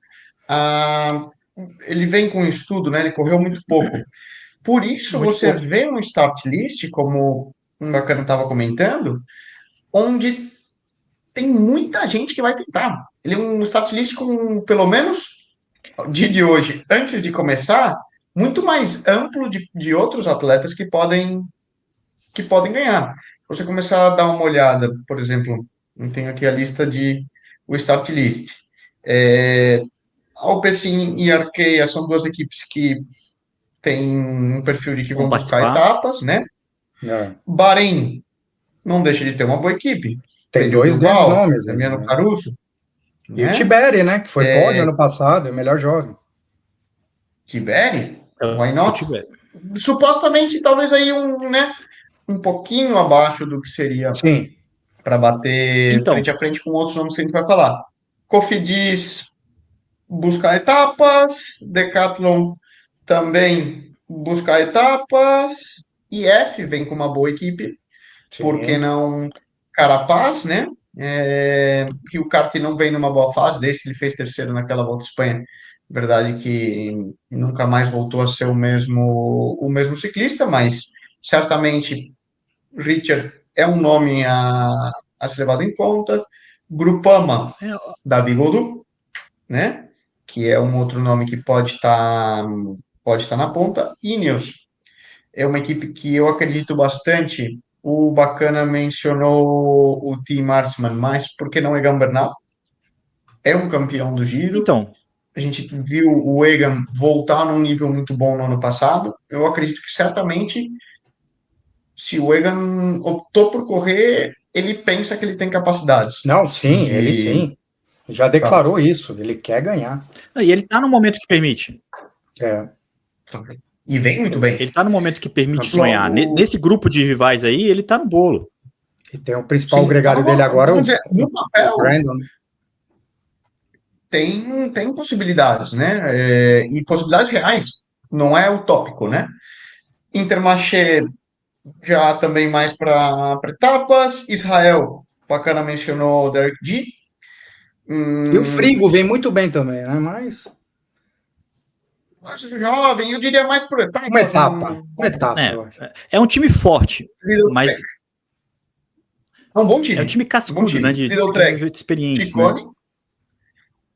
Ele vem com um estudo, né? Ele correu muito pouco. Por isso, você vê um start list, como um bacana estava comentando, onde tem muita gente que vai tentar. Ele é um start list com, pelo menos, dia de hoje, antes de começar, muito mais amplo de outros atletas que podem ganhar. Se você começar a dar uma olhada, por exemplo, eu tenho aqui a lista o start list. Alpecin e Arkea são 2 equipes que têm um perfil de que vão buscar etapas, né? Bahrein não deixa de ter uma boa equipe. Tem 2 grandes nomes. Damiano Caruso. E o Tiberi, né? Que foi pódio ano passado, o melhor jovem. Tiberi? Why not? Supostamente, talvez aí um pouquinho abaixo do que seria para bater frente a frente com outros nomes que a gente vai falar. Cofidis buscar etapas, Decathlon também buscar etapas, IF vem com uma boa equipe, por que não Carapaz, né? Que o kart não vem numa boa fase, desde que ele fez terceiro naquela Volta à Espanha. Verdade que nunca mais voltou a ser o mesmo ciclista, mas certamente Richard é um nome a ser levado em conta. Grupama, Davi Gaudu, né? Que é um outro nome que pode estar na ponta. Ineos é uma equipe que eu acredito bastante. O Bacana mencionou o Tim Arsman, mas por que não Egan Bernal? É um campeão do Giro. Então, a gente viu o Egan voltar num nível muito bom no ano passado. Eu acredito que certamente, se o Egan optou por correr, ele pensa que ele tem capacidades. Não, sim, ele sim. Já declarou isso, ele quer ganhar. E ele tá no momento que permite. E vem muito bem. Ele tá no momento que permite sonhar. Nesse grupo de rivais aí, ele tá no bolo. E tem o principal gregário dele agora, no papel, o Brandon. Tem possibilidades, né? E possibilidades reais. Não é utópico, né? Intermarché já também mais para etapas. Israel, bacana, mencionou o Derek G. E o Frigo vem muito bem também, né? Mas jovem, eu diria mais por etapas. Uma etapa, eu acho. É um time forte, mas é um bom time. É um time cascudo, né? De experiência,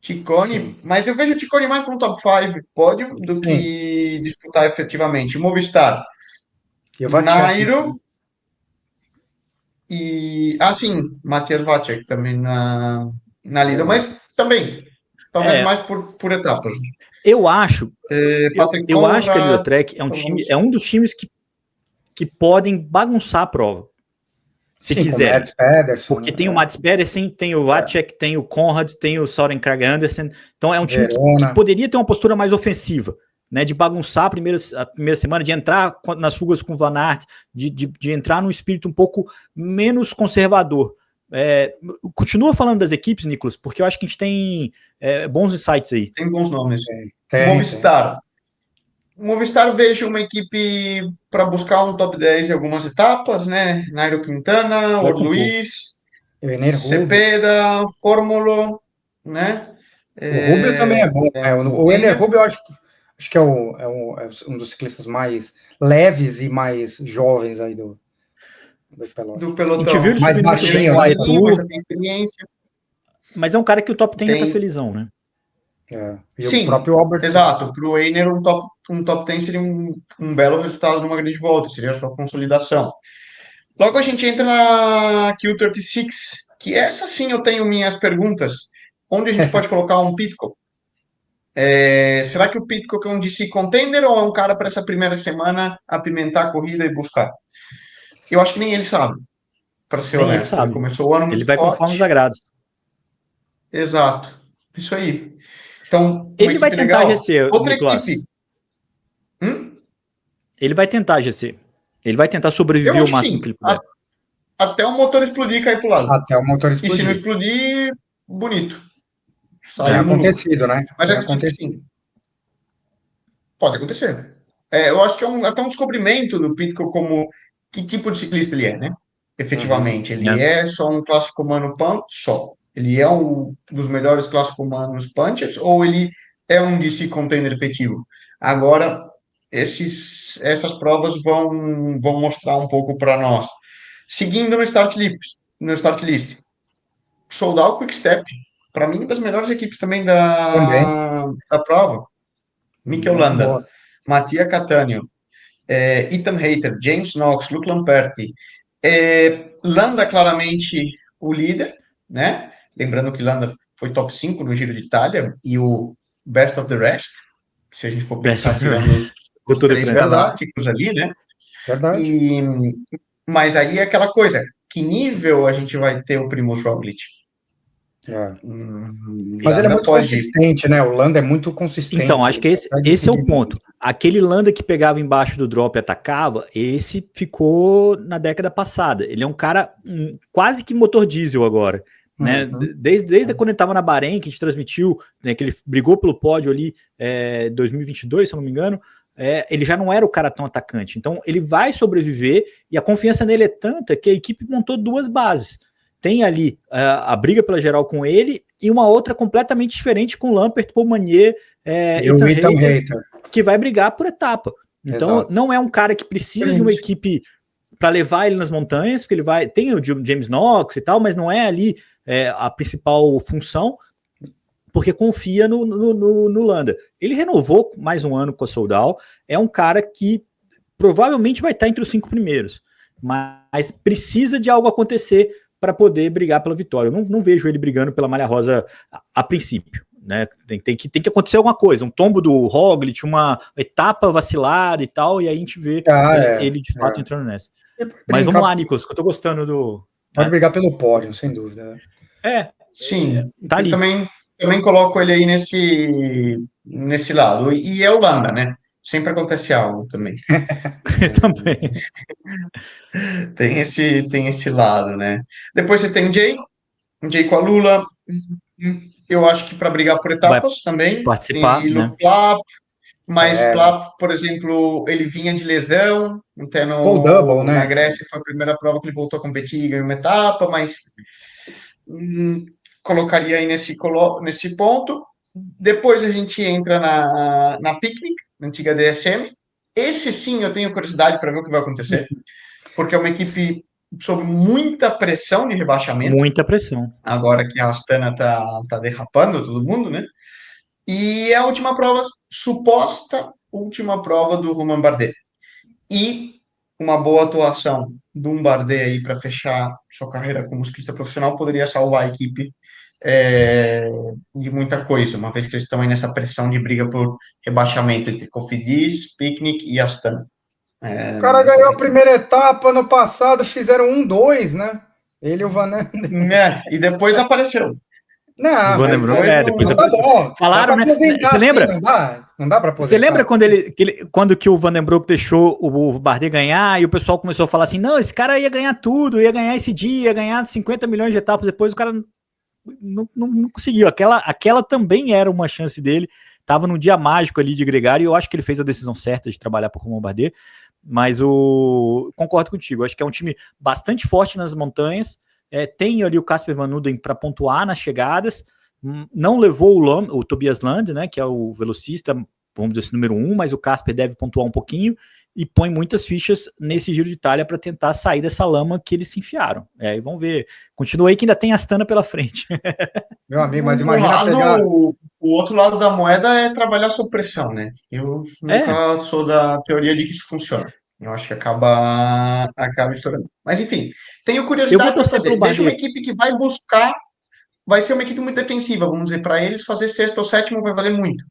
Ciccone, mas eu vejo o Ciccone mais para um top 5 pódio do que disputar efetivamente. Movistar, Nairo e... Matthias Vacek também na lida, mas também, talvez mais por etapas. Eu acho que a Lidotrek é um dos times que podem bagunçar a prova. Se quiser. Porque tem o Mads Pedersen, tem o Vacek, tem o Conrad, tem o Søren Kragh Andersen. Então é um time que poderia ter uma postura mais ofensiva, né? De bagunçar a primeira semana, de entrar nas fugas com o Van Aert, de entrar num espírito um pouco menos conservador. Continua falando das equipes, Nicolas, porque eu acho que a gente tem bons insights aí. Tem bons nomes. Movistar vejo uma equipe para buscar um top 10 em algumas etapas, né? Nairo Quintana, Luiz, Cepeda, Fórmulo, né? O Rubio também é bom. O Ener Rubio eu acho que é um dos ciclistas mais leves e mais jovens aí do pelotão. A gente viu ele mais baixinho, mas já tem experiência. Mas é um cara que o top 10 já tá felizão, né? Sim, o próprio Albert, exato. Para o Ener, um top 10 seria um belo resultado numa grande volta, seria a sua consolidação. Logo a gente entra na Q36, que essa sim eu tenho minhas perguntas. Onde a gente pode colocar um Pidcock? Será que o Pidcock é um DC contender ou é um cara para essa primeira semana apimentar a corrida e buscar? Eu acho que nem ele sabe, para ser honesto. Ele começou o ano muito forte. Ele vai conforme os agrados. Exato. Isso aí. Então, ele vai tentar GC, outra Nicolas. equipe. Ele vai tentar GC. Ele vai tentar sobreviver o máximo que ele puder. Até o motor explodir e cair pro lado. Até o motor explodir. E se não explodir, bonito. Tem acontecido, né? Mas tem acontecido. Sim. Pode acontecer. Eu acho que é até um descobrimento do Pidcock como que tipo de ciclista ele é, né? Efetivamente. Ele é só um clássico humano punch, só. Ele é um dos melhores clássicos humanos punchers ou ele é um DC contender efetivo? Agora, essas provas vão mostrar um pouco para nós. Seguindo no start list, Soldal Quick-Step, para mim, uma das melhores equipes também da prova. Mikel Landa, Mattia Cattaneo, Ethan Hayter, James Knox, Luke Lamperti. Landa, claramente, o líder, né? Lembrando que Landa foi top 5 no Giro de Itália e o best of the rest, se a gente for pensar tirando os 3 galácticos ali, né? Verdade. Mas aí é aquela coisa, que nível a gente vai ter o Primož Roglic? Mas ele é muito consistente, né? O Landa é muito consistente. Então, acho que esse é o ponto. Aquele Landa que pegava embaixo do drop e atacava, esse ficou na década passada. Ele é um cara quase que motor diesel agora. Né? Desde quando ele estava na Bahrein, que a gente transmitiu, né, que ele brigou pelo pódio ali em 2022, se eu não me engano, ele já não era o cara tão atacante. Então, ele vai sobreviver e a confiança nele é tanta que a equipe montou 2 bases. Tem ali a briga pela geral com ele e uma outra completamente diferente com Lampert, Paul Manier e o Ethan Hayter, que vai brigar por etapa. Então, não é um cara que precisa de uma equipe para levar ele nas montanhas, porque ele tem o James Knox e tal, mas não é ali a principal função, porque confia no Landa. Ele renovou mais um ano com a Soldal, é um cara que provavelmente vai estar entre os 5 primeiros, mas precisa de algo acontecer para poder brigar pela vitória. Eu não vejo ele brigando pela malha rosa a princípio. Né? Tem que acontecer alguma coisa, um tombo do Roglic, uma etapa vacilada e tal, e aí a gente vê ele de fato entrando nessa. Mas vamos lá, Nicolas, que eu tô gostando do... Pode brigar pelo pódio, sem dúvida. Sim, tá ali. Também coloco ele aí nesse lado. E é o Landa, né? Sempre acontece algo também. Também. Tem esse lado, né? Depois você tem Jay com a Lula. Eu acho que para brigar por etapas também. Participar, tem né? Plap, mas Plap, por exemplo, ele vinha de lesão, até né? na Grécia foi a primeira prova que ele voltou a competir e ganhou uma etapa, mas colocaria aí nesse ponto. Depois a gente entra na Picnic, na antiga DSM. Esse sim eu tenho curiosidade para ver o que vai acontecer, porque é uma equipe sob muita pressão de rebaixamento. Muita pressão. Agora que a Astana tá derrapando todo mundo, né? E é a última prova, suposta última prova do Romain Bardet. E uma boa atuação do Bardet aí para fechar sua carreira como ciclista profissional poderia salvar a equipe de muita coisa, uma vez que eles estão aí nessa pressão de briga por rebaixamento entre Cofidis, Picnic e Astana. O cara ganhou a primeira etapa no passado, fizeram 1-2, né? Ele e o Van Aert. E depois apareceu. Não, Van Aert, depois tá apareceu. bom. Falaram, né? Você lembra? Assim, não dá pra aposentar. Você lembra quando que o Van den Broek deixou o Bardet ganhar e o pessoal começou a falar assim, não, esse cara ia ganhar tudo, ia ganhar esse dia, ia ganhar 50 milhões de etapas, depois o cara não conseguiu. Aquela também era uma chance dele, tava num dia mágico ali de gregário, e eu acho que ele fez a decisão certa de trabalhar por Romain Bardet, mas concordo contigo, acho que é um time bastante forte nas montanhas, tem ali o Casper Van Uden para pontuar nas chegadas, não levou o Tobias Land, né, que é o velocista, vamos dizer assim, número 1, mas o Casper deve pontuar um pouquinho, e põe muitas fichas nesse Giro de Itália para tentar sair dessa lama que eles se enfiaram. E vamos ver. Continua aí que ainda tem Astana pela frente. Meu amigo, mas imagina o outro lado da moeda é trabalhar sob pressão, né? Eu nunca sou da teoria de que isso funciona. Eu acho que acaba estourando. Mas enfim, tenho curiosidade para fazer. Deixa uma equipe que vai buscar, vai ser uma equipe muito defensiva, vamos dizer, para eles fazer sexto ou sétimo vai valer muito.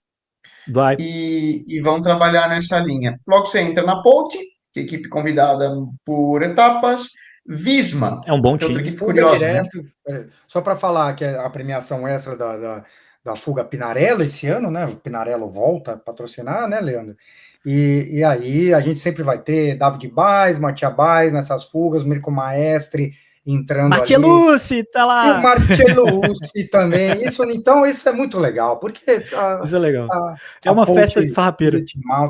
Vai. E vão trabalhar nessa linha. Logo você entra na Polt, que é equipe convidada por etapas. Visma. É um bom time. Outra equipe curiosa, direto, né? Só para falar que a premiação extra da Fuga Pinarello esse ano, né? O Pinarello volta a patrocinar, né, Leandro? E aí a gente sempre vai ter David Baez, Mattia Baez nessas fugas, Mirko Maestri entrando Marcellucci, tá lá. E o Marcellucci também. Então, isso é muito legal, porque isso é legal. É uma festa de farrapeira.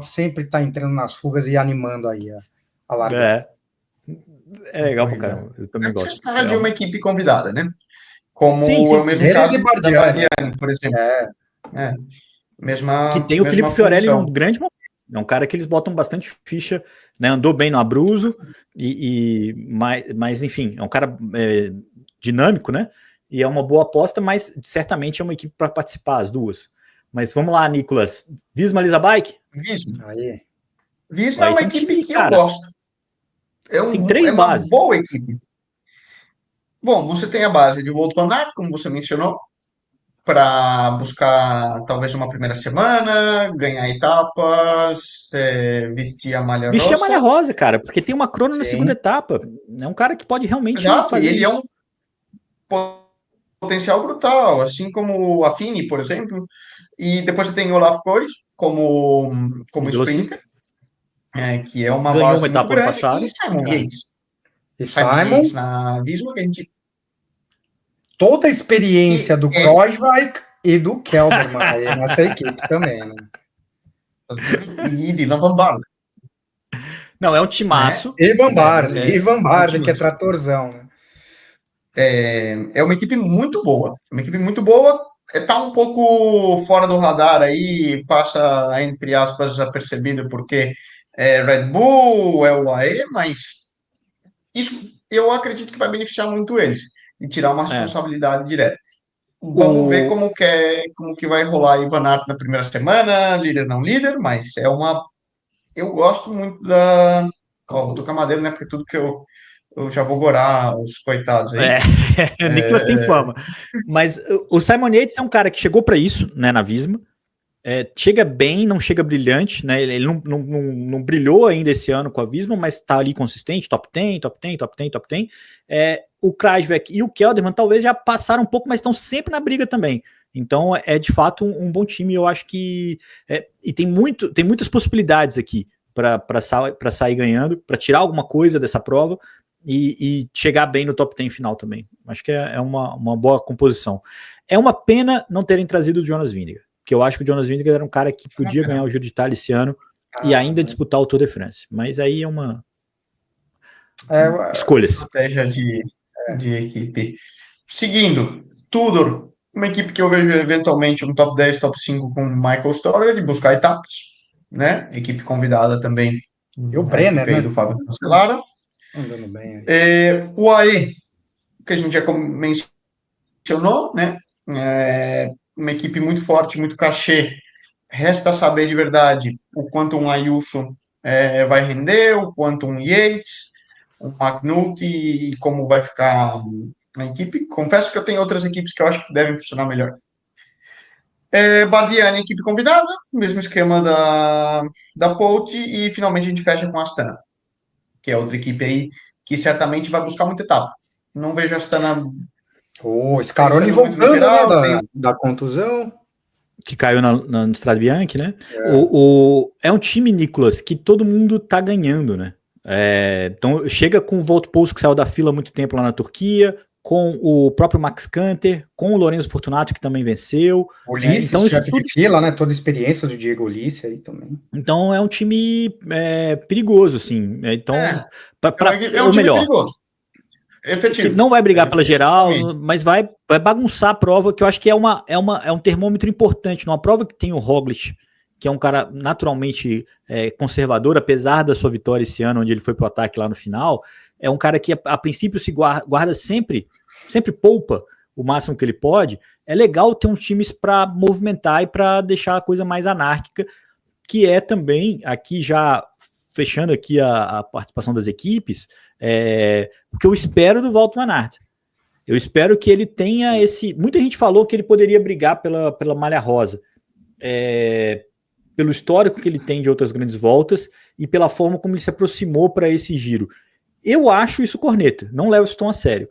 Sempre tá entrando nas fugas e animando aí a largada. É legal pra caramba. Eu também gosto. Você fala de uma equipe convidada, né? Como sim. o mesmo caso da Bardiani, por exemplo. Que tem o Felipe Fiorelli num grande momento. É um cara que eles botam bastante ficha, né? Andou bem no Abruzzo, mas enfim, é um cara dinâmico, né? E é uma boa aposta, mas certamente é uma equipe para participar, as duas. Mas vamos lá, Nicolas. Visma Lisa Bike? Visma é uma equipe que eu gosto. Tem 3 bases. Uma boa equipe. Bom, você tem a base de Wout van Aert, como você mencionou, para buscar talvez uma primeira semana, ganhar etapas, vestir a malha rosa. Vestir a malha rosa, cara, porque tem uma crono na segunda etapa. É um cara que pode realmente fazer ele isso. É um potencial brutal, assim como a Fini, por exemplo. E depois você tem o Olaf Kois como sprinter, que é uma ganhou base uma etapa muito grande, passada. E Simon Yates. E Simon na Visma, que a gente... Toda a experiência do Kruijswijk e do Kelderman aí nessa equipe também, né? E de Van Baarle. Não, é um timaço. E Van Baarle, que é tratorzão, né? É uma equipe muito boa. Está um pouco fora do radar aí, passa, entre aspas, apercebido porque é Red Bull, é o UAE, mas isso eu acredito que vai beneficiar muito eles e tirar uma responsabilidade direta. Vamos ver como que vai rolar aí Van Aert na primeira semana, líder não líder, mas eu gosto muito vou tocar madeira, né? Porque tudo que eu já vou gorar os coitados aí. Nicolas tem fama. Mas o Simon Yates é um cara que chegou para isso, né, na Visma. Chega bem, não chega brilhante, né? Ele não brilhou ainda esse ano com a Visma, mas está ali consistente, top 10. O Kruijswijk e o Kelderman talvez já passaram um pouco, mas estão sempre na briga também. Então é de fato um bom time. Eu acho que e tem muitas possibilidades aqui para sair ganhando, para tirar alguma coisa dessa prova e chegar bem no top 10 final também. Acho que é uma boa composição. É uma pena não terem trazido o Jonas Vingegaard, porque eu acho que o Jonas Vingegaard era um cara que podia ganhar o Giro de Itália esse ano e ainda disputar o Tour de France. Mas aí é uma escolhas. Estratégia de equipe. Seguindo, Tudor, uma equipe que eu vejo eventualmente um top 10, top 5 com Michael Storer e buscar etapas, né? Equipe convidada também. E o Brenner, né? Do Fábio Cancellara. Andando bem aí. O AE, que a gente já mencionou, né? Uma equipe muito forte, muito cachê. Resta saber de verdade o quanto um Ayuso vai render, o quanto um Yates, um McNulty e como vai ficar a equipe. Confesso que eu tenho outras equipes que eu acho que devem funcionar melhor. Bardiani, equipe convidada, mesmo esquema da Polt, e finalmente a gente fecha com a Astana, que é outra equipe aí que certamente vai buscar muita etapa. Não vejo a Astana. O Scaroni voltando, geral, né, da contusão. Que caiu na Strade Bianche, né? É um time, Nicolas, que todo mundo tá ganhando, né? Então chega com o Wout Poels, que saiu da fila há muito tempo lá na Turquia, com o próprio Max Canter, com o Lorenzo Fortunato, que também venceu. Ulisses, então, chefe de fila, né? Toda a experiência do Diego Ulisses aí também. Então é um time perigoso, assim. Então, é um time melhor, perigoso. Efetivo. Que não vai brigar pela geral, mas vai bagunçar a prova, que eu acho que é um termômetro importante. Numa prova que tem o Roglic, que é um cara naturalmente conservador, apesar da sua vitória esse ano, onde ele foi pro ataque lá no final, é um cara que a princípio se guarda sempre poupa o máximo que ele pode. É legal ter uns times para movimentar e para deixar a coisa mais anárquica, que é também, aqui já fechando aqui a participação das equipes, o que eu espero do Wout van Aert. Eu espero que ele tenha esse... Muita gente falou que ele poderia brigar pela malha rosa, pelo histórico que ele tem de outras grandes voltas e pela forma como ele se aproximou para esse giro. Eu acho isso corneta, não levo isso tão a sério.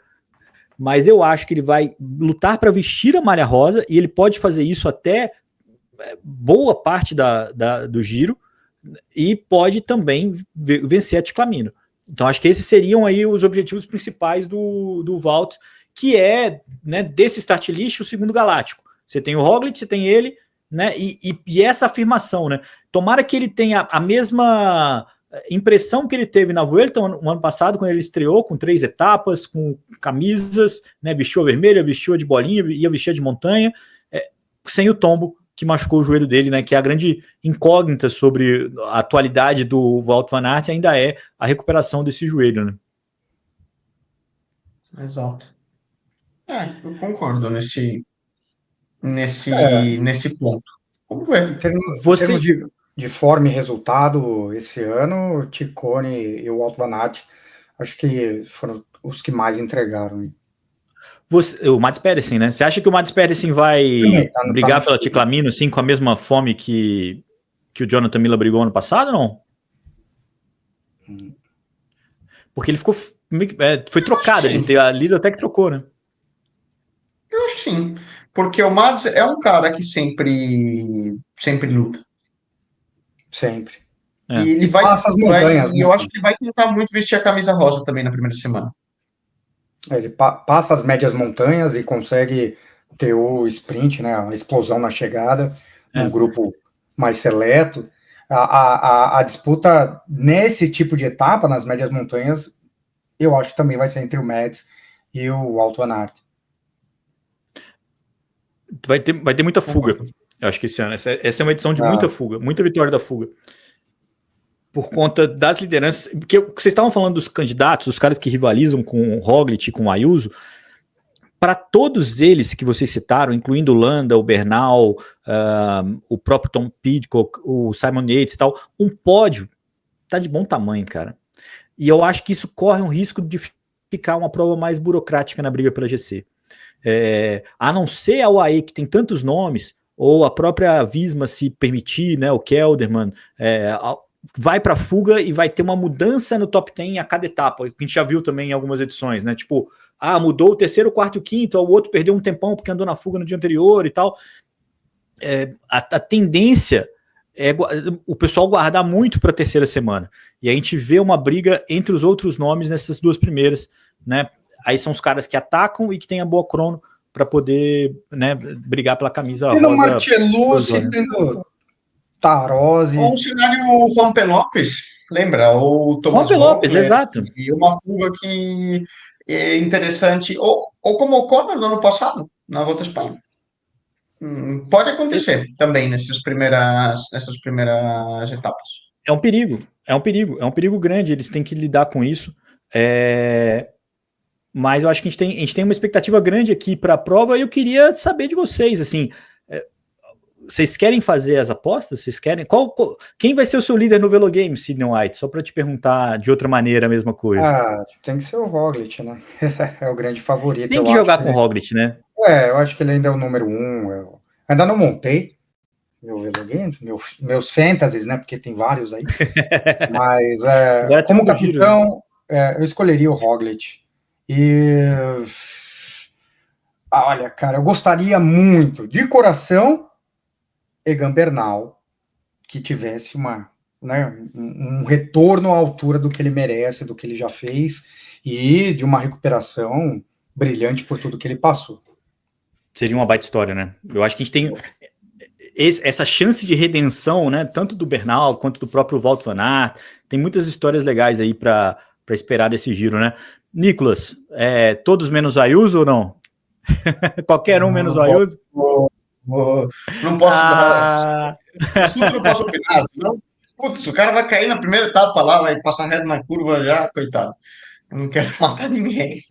Mas eu acho que ele vai lutar para vestir a malha rosa, e ele pode fazer isso até boa parte do giro, e pode também vencer a Ticlamino. Então acho que esses seriam aí os objetivos principais do Wout, que é, né, desse start list, o segundo galáctico. Você tem o Roglic, você tem ele, né, e essa afirmação, né, tomara que ele tenha a mesma impressão que ele teve na Vuelta no ano passado, quando ele estreou com 3 etapas, com camisas, né, vestiu a vermelha, vestiu a de bolinha, ia vestir a de montanha, sem o tombo que machucou o joelho dele, né, que é a grande incógnita sobre a atualidade do Wout van Aert, ainda é a recuperação desse joelho, né? Exato. Eu concordo nesse ponto. Vamos ver. Em termos de forma e resultado, esse ano, o Ciccone e o Wout van Aert, acho que foram os que mais entregaram. O Mads Pedersen, né? Você acha que o Mads Pedersen vai brigar pela Ticlamino, assim, com a mesma fome que o Jonathan Miller brigou ano passado, ou não? Porque ele ficou... foi trocado, a Lido até que trocou, né? Eu acho que sim. Porque o Mads é um cara que sempre luta. Sempre. E ele vai... Passa as montanhas, né? Eu acho que ele vai tentar muito vestir a camisa rosa também na primeira semana. Ele passa as médias montanhas e consegue ter o sprint, né, a explosão na chegada, num grupo mais seleto. A disputa nesse tipo de etapa, nas médias montanhas, eu acho que também vai ser entre o Mads e o Wout van Aert. Vai ter muita fuga, eu acho que esse ano. Essa é uma edição de muita fuga, muita vitória da fuga. Por conta das lideranças, porque vocês estavam falando dos candidatos, os caras que rivalizam com o Roglic e com o Ayuso, para todos eles que vocês citaram, incluindo o Landa, o Bernal, o próprio Tom Pidcock, o Simon Yates e tal, um pódio tá de bom tamanho, cara. E eu acho que isso corre um risco de ficar uma prova mais burocrática na briga pela GC. A não ser a UAE, que tem tantos nomes, ou a própria Visma se permitir, né, o Kelderman, vai para fuga e vai ter uma mudança no top 10 a cada etapa, que a gente já viu também em algumas edições, né? Tipo, mudou o terceiro, o quarto e o quinto, o outro perdeu um tempão porque andou na fuga no dia anterior e tal. A tendência é o pessoal guardar muito para a terceira semana. E a gente vê uma briga entre os outros nomes nessas duas primeiras, né? Aí são os caras que atacam e que têm a boa crono para poder, né, brigar pela camisa rosa. Tendo Marcellucci, tendo Tarose. Ou um cenário Juan Pelopes, lembra? O Thomas Juan Pelopes, exato. E uma fuga que é interessante. Ou como o Conor no ano passado, na Volta à Espanha. Pode acontecer também nessas primeiras etapas. É um perigo grande, eles têm que lidar com isso. Mas eu acho que a gente tem uma expectativa grande aqui para a prova e eu queria saber de vocês, assim, vocês querem fazer as apostas? Vocês querem? Quem vai ser o seu líder no Velo Games, Sidney White? Só para te perguntar de outra maneira a mesma coisa. Tem que ser o Roglic, né? É o grande favorito. Tem que jogar com o Roglic, né? Eu acho que ele ainda é o número 1. Eu ainda não montei meu Velo Games, meus fantasies, né? Porque tem vários aí. Mas como capitão, eu escolheria o Roglic. E olha, cara, eu gostaria muito, de coração, Egan Bernal, que tivesse um retorno à altura do que ele merece, do que ele já fez, e de uma recuperação brilhante por tudo que ele passou. Seria uma baita história, né? Eu acho que a gente tem essa chance de redenção, né? Tanto do Bernal quanto do próprio Wout van Aert. Tem muitas histórias legais aí para esperar desse giro, né? Nicolas, todos menos Ayuso ou não? Qualquer um menos Ayuso? Não posso. Não posso opinar. Não. Putz, o cara vai cair na primeira etapa lá, vai passar reto na curva já, coitado. Eu não quero matar ninguém.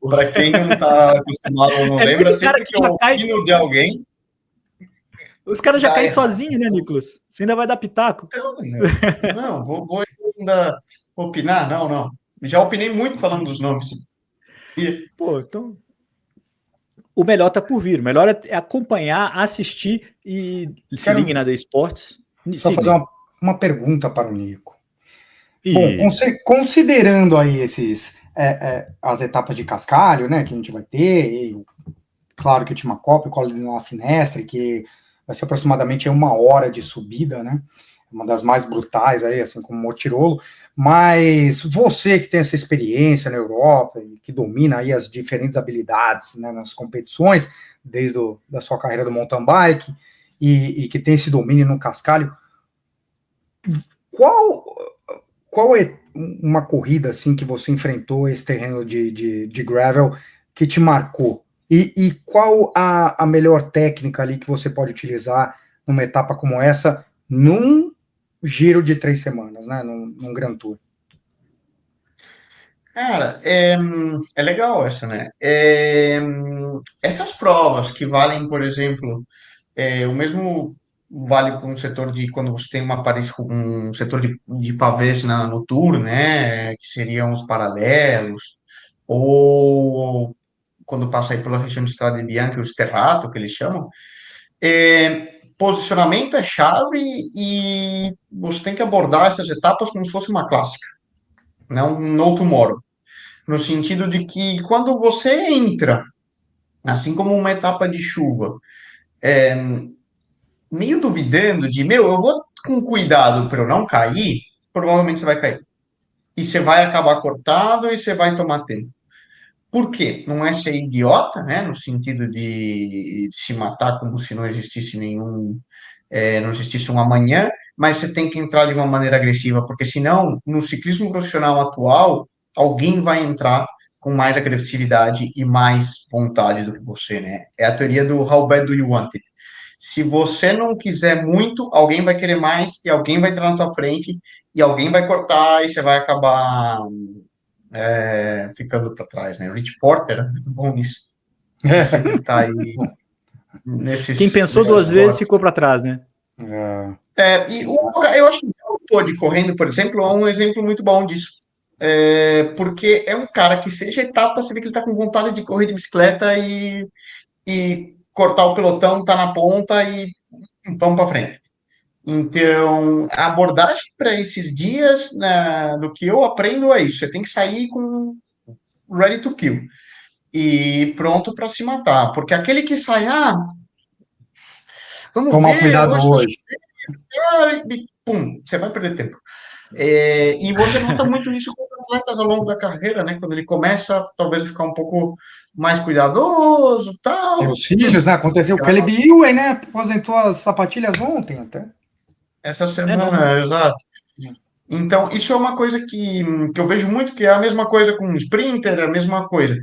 Para quem não está acostumado ou não lembra, sempre que eu opino de alguém. Os caras já caem sozinhos, né, Nicolas? Você ainda vai dar pitaco? Então, não, vou ainda opinar? Não. Já opinei muito falando dos nomes. Pô, então. O melhor tá por vir. O melhor é acompanhar, assistir e se ligue na The Sports. Só fazer uma pergunta para o Nico. Bom, considerando aí as etapas de cascalho, né, que a gente vai ter, e, claro que tinha uma Copa, o Col de la Finestra, que vai ser aproximadamente 1 hora de subida, né, uma das mais brutais aí, assim como o Mortirolo, mas você que tem essa experiência na Europa, e que domina aí as diferentes habilidades, né, nas competições, desde da sua carreira do mountain bike, e que tem esse domínio no cascalho, qual é uma corrida assim que você enfrentou esse terreno de gravel que te marcou? E qual a melhor técnica ali que você pode utilizar numa etapa como essa, num giro de 3 semanas, né? Num Grand Tour? Cara, é legal essa, né? Essas provas que valem, por exemplo, o mesmo vale para um setor de quando você tem um setor de pavês no Tour, né? Que seriam os paralelos, ou quando passa aí pela região de Strade Bianche, o Sterrato, que eles chamam. Posicionamento é chave e você tem que abordar essas etapas como se fosse uma clássica, não no tomorrow. No sentido de que quando você entra, assim como uma etapa de chuva, meio duvidando eu vou com cuidado para eu não cair, provavelmente você vai cair. E você vai acabar cortado e você vai tomar tempo. Por quê? Não é ser idiota, né? No sentido de se matar como se não existisse não existisse um amanhã, mas você tem que entrar de uma maneira agressiva, porque senão, no ciclismo profissional atual, alguém vai entrar com mais agressividade e mais vontade do que você, né? É a teoria do how bad do you want it? Se você não quiser muito, alguém vai querer mais e alguém vai entrar na tua frente e alguém vai cortar e você vai acabar ficando para trás, né? O Rich Porter é muito bom nisso. Ele sempre está aí nesses. Quem pensou 2 vezes ficou para trás, né? Eu acho que o Todd correndo, por exemplo, é um exemplo muito bom disso. Porque é um cara que, seja etapa, você vê que ele está com vontade de correr de bicicleta e cortar o pelotão, tá na ponta e vamos para frente. Então, a abordagem para esses dias, do que eu aprendo é isso. Você tem que sair com ready to kill e pronto para se matar. Porque aquele que sai, vamos Tomar ver, cuidado hoje. Pum, você vai perder tempo. E você nota muito isso com os atletas ao longo da carreira, né? Quando ele começa, talvez, a ficar um pouco mais cuidadoso, tal. Tem os filhos, né? Aconteceu com o Caleb Ewan, né? Aposentou as sapatilhas ontem até. Essa semana, exato. Então, isso é uma coisa que eu vejo muito, que é a mesma coisa com o sprinter, a mesma coisa.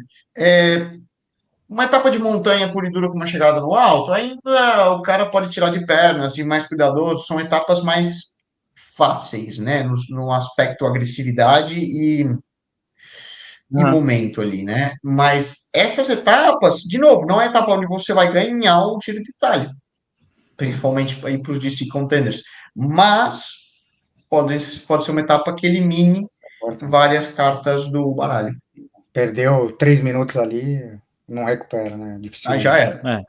Uma etapa de montanha pura e dura com uma chegada no alto, ainda o cara pode tirar de pernas e mais cuidadoso, são etapas mais fáceis, né? No aspecto agressividade e momento ali, né? Mas essas etapas, de novo, não é a etapa onde você vai ganhar o Giro de Itália, principalmente aí para os DC Contenders, mas pode ser uma etapa que elimine várias cartas do baralho. Perdeu 3 minutos ali, não recupera, né? Dificilmente. Já era.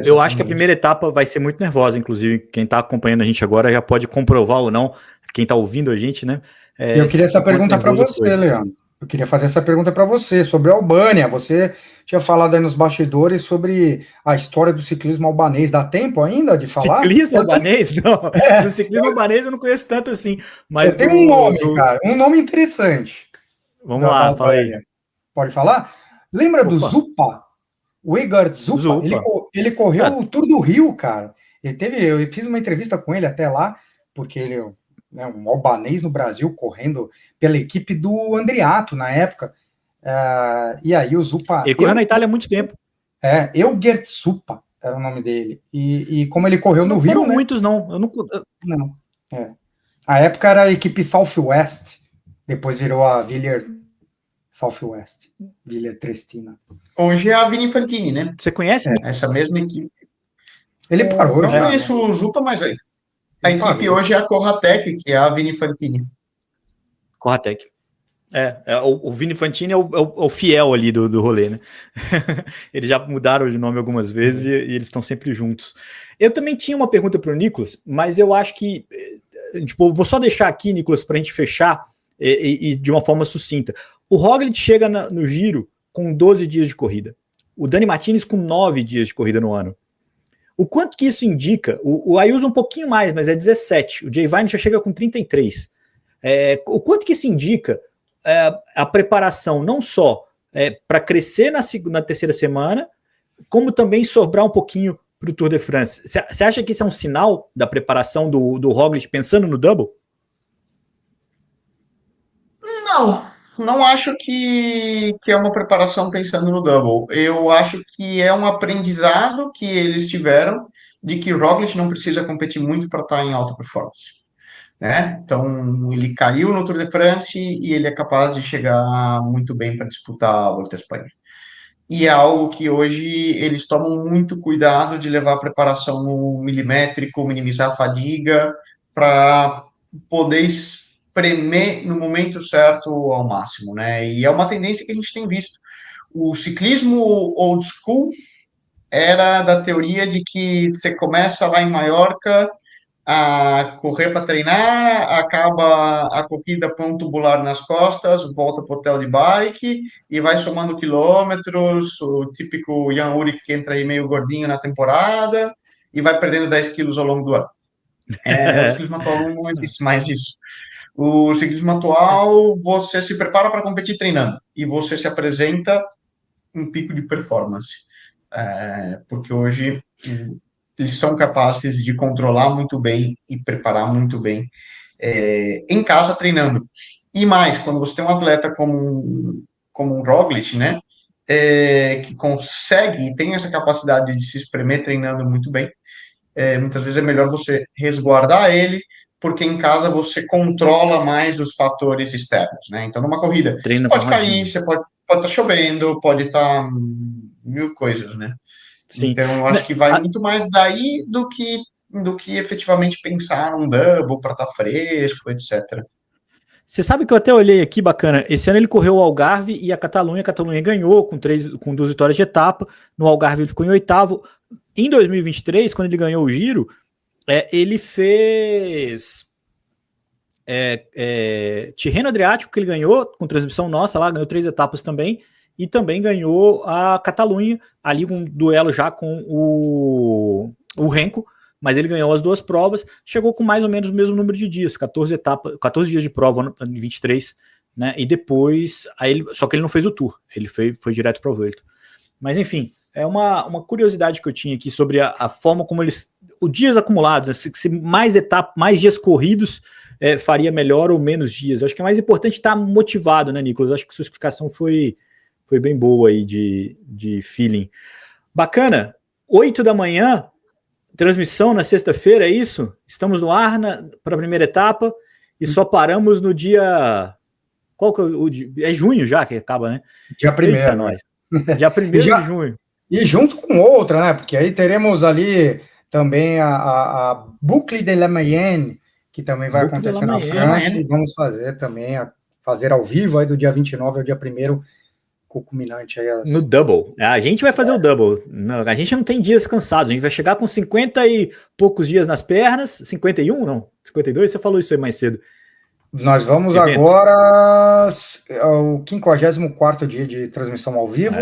Eu acho que a primeira etapa vai ser muito nervosa, inclusive. Quem está acompanhando a gente agora já pode comprovar ou não, quem está ouvindo a gente, né? Eu queria essa pergunta para você, Leandro. Eu queria fazer essa pergunta para você, sobre a Albânia. Você tinha falado aí nos bastidores sobre a história do ciclismo albanês. Dá tempo ainda de falar? Ciclismo albanês? Não. Do ciclismo albanês eu não conheço tanto assim. Mas tem um nome, cara. Um nome interessante. Vamos lá, fala aí. Pode falar? Lembra do Zupa? O Egard Zupa? Ele correu o Tour do Rio, cara. Eu fiz uma entrevista com ele até lá, porque ele é um albanês no Brasil, correndo pela equipe do Andriato na época. E aí o Zupa... Ele correu na Itália há muito tempo. Eugert Zupa era o nome dele. E como ele correu no Rio... Não foram muitos, não. Não. A época era a equipe Southwest. Depois virou a Villiers Southwest. Villiers Trestina. Hoje é a Vini Fantini, né? Você conhece? Essa mesma equipe. Ele parou. Eu conheço o Zupa, mas aí. A equipe hoje é a Corratec, que é a Vini Fantini. Corratec. O Vini Fantini é o fiel ali do rolê, né? Eles já mudaram de nome algumas vezes e eles estão sempre juntos. Eu também tinha uma pergunta para o Nicolas, mas eu acho que... Tipo, vou só deixar aqui, Nicolas, para a gente fechar e de uma forma sucinta. O Roglic chega no Giro com 12 dias de corrida. O Dani Martins com 9 dias de corrida no ano. O quanto que isso indica? O Ayuso um pouquinho mais, mas é 17. O Jay Vine já chega com 33. O quanto que isso indica a preparação não só para crescer na terceira semana, como também sobrar um pouquinho para o Tour de France. Você acha que isso é um sinal da preparação do Roglic pensando no double? Não acho que é uma preparação pensando no double. Eu acho que é um aprendizado que eles tiveram de que Roglic não precisa competir muito para estar em alta performance, né? Então, ele caiu no Tour de France e ele é capaz de chegar muito bem para disputar a Volta à Espanha. E é algo que hoje eles tomam muito cuidado de levar a preparação no milimétrico, minimizar a fadiga, para poder espremer no momento certo ao máximo, né? E é uma tendência que a gente tem visto. O ciclismo old school era da teoria de que você começa lá em Maiorca a correr para treinar, acaba a corrida, põe um tubular nas costas, volta para o hotel de bike e vai somando quilômetros, o típico Jan Ullrich que entra aí meio gordinho na temporada e vai perdendo 10 quilos ao longo do ano. O ciclismo atual não existe mais isso. O ciclismo atual, você se prepara para competir treinando e você se apresenta em pico de performance. Porque hoje eles são capazes de controlar muito bem e preparar muito bem em casa treinando. E mais, quando você tem um atleta como um Roglic, né, que consegue e tem essa capacidade de se espremer treinando muito bem, muitas vezes é melhor você resguardar ele, porque em casa você controla mais os fatores externos, né? Então, numa corrida, você pode cair, você pode estar chovendo, pode estar mil coisas, né? Sim. Então, eu acho que vai muito mais daí do que efetivamente pensar num double para estar fresco, etc. Você sabe que eu até olhei aqui, bacana, esse ano ele correu o Algarve e a Catalunha ganhou com 2 vitórias de etapa, no Algarve ele ficou em 8º. Em 2023, quando ele ganhou o Giro, ele fez Tirreno Adriático, que ele ganhou com transmissão nossa lá, ganhou 3 etapas também, e também ganhou a Catalunha, ali com um duelo já com o Renko, mas ele ganhou as 2 provas, chegou com mais ou menos o mesmo número de dias, 14 dias de prova em 23, né, e depois, só que ele não fez o Tour, ele foi direto para o Vuelta. Mas enfim, é uma curiosidade que eu tinha aqui sobre a forma como os dias acumulados, se mais dias corridos faria melhor ou menos dias. Eu acho que é mais importante estar motivado, né, Nicolas? Eu acho que sua explicação foi foi bem boa aí de feeling. Bacana, 8 da manhã, transmissão na sexta-feira, é isso? Estamos no ar para a primeira etapa e só paramos no dia... Qual que é junho já que acaba, né? Dia 1º. Eita, nós. Dia 1º de junho. E junto com outra, né? Porque aí teremos ali também a Boucle de la Mayenne, que também vai acontecer na França, e vamos fazer ao vivo aí do dia 29 ao dia 1º, culminante aí. No double. A gente vai fazer o double. Não, a gente não tem dias cansados, a gente vai chegar com 50 e poucos dias nas pernas, 51, não? 52, você falou isso aí mais cedo. Nós vamos agora ao 54º dia de transmissão ao vivo.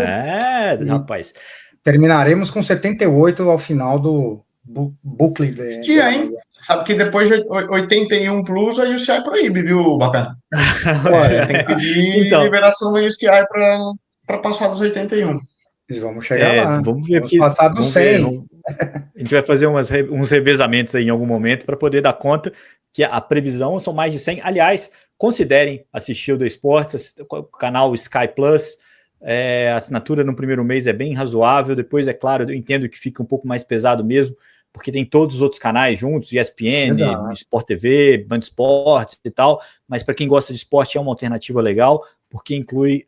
Rapaz. Terminaremos com 78 ao final do Boucle de... Hein? Você sabe que depois de 81 plus, a UCI proíbe, viu, Bacana? Tem que pedir liberação da UCI para passar dos 81. Vamos chegar lá. Vamos ver aqui. Passar dos 100. A gente vai fazer uns revezamentos aí em algum momento para poder dar conta que a previsão são mais de 100. Aliás, considerem assistir o The Sports, o canal Sky Plus. A assinatura no primeiro mês é bem razoável. Depois, é claro, eu entendo que fica um pouco mais pesado mesmo, porque tem todos os outros canais juntos, ESPN, Sport TV, Band Esportes e tal. Mas para quem gosta de esporte é uma alternativa legal, porque inclui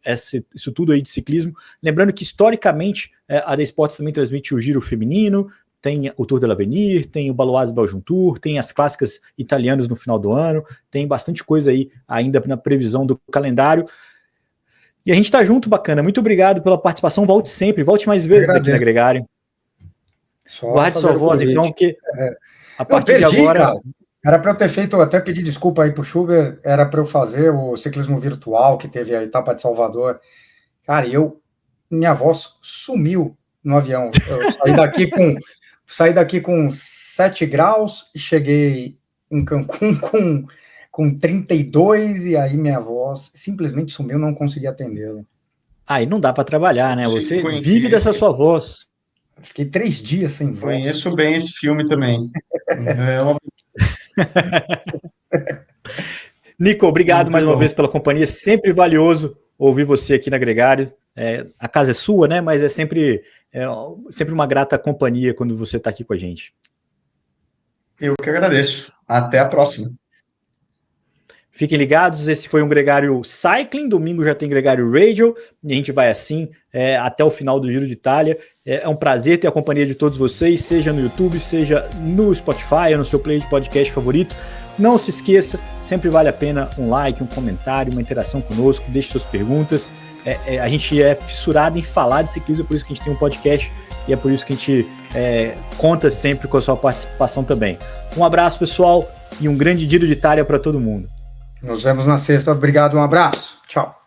isso tudo aí de ciclismo. Lembrando que, historicamente, a The Sports também transmite o Giro Feminino, tem o Tour de l'Avenir, tem o Baloise Belgium Tour, tem as clássicas italianas no final do ano, tem bastante coisa aí ainda na previsão do calendário. E a gente tá junto, Bacana. Muito obrigado pela participação. Volte sempre, volte mais vezes aqui na Gregário. Guarde sua voz, então, porque a partir de agora... Cara. Era para eu ter feito, até pedir desculpa aí pro Sugar, era para eu fazer o ciclismo virtual, que teve a etapa de Salvador. Cara, minha voz sumiu no avião. Eu saí daqui com 7 graus e cheguei em Cancún com 32, e aí minha voz simplesmente sumiu, não consegui atendê-la. Aí não dá para trabalhar, né? Você vive dessa sua voz. Fiquei 3 dias sem voz. Conheço bem esse filme também. Nico, obrigado mais uma vez pela companhia. Sempre valioso ouvir você aqui na Gregário. A casa é sua, né? Mas é sempre uma grata companhia quando você está aqui com a gente. Eu que agradeço. Até a próxima. Fiquem ligados, esse foi um Gregário Cycling, domingo já tem Gregário Radio, e a gente vai assim até o final do Giro de Itália. É um prazer ter a companhia de todos vocês, seja no YouTube, seja no Spotify, ou no seu player de podcast favorito. Não se esqueça, sempre vale a pena um like, um comentário, uma interação conosco, deixe suas perguntas. A gente é fissurado em falar de ciclismo, é por isso que a gente tem um podcast, e é por isso que a gente conta sempre com a sua participação também. Um abraço, pessoal, e um grande Giro de Itália para todo mundo. Nos vemos na sexta. Obrigado, um abraço. Tchau.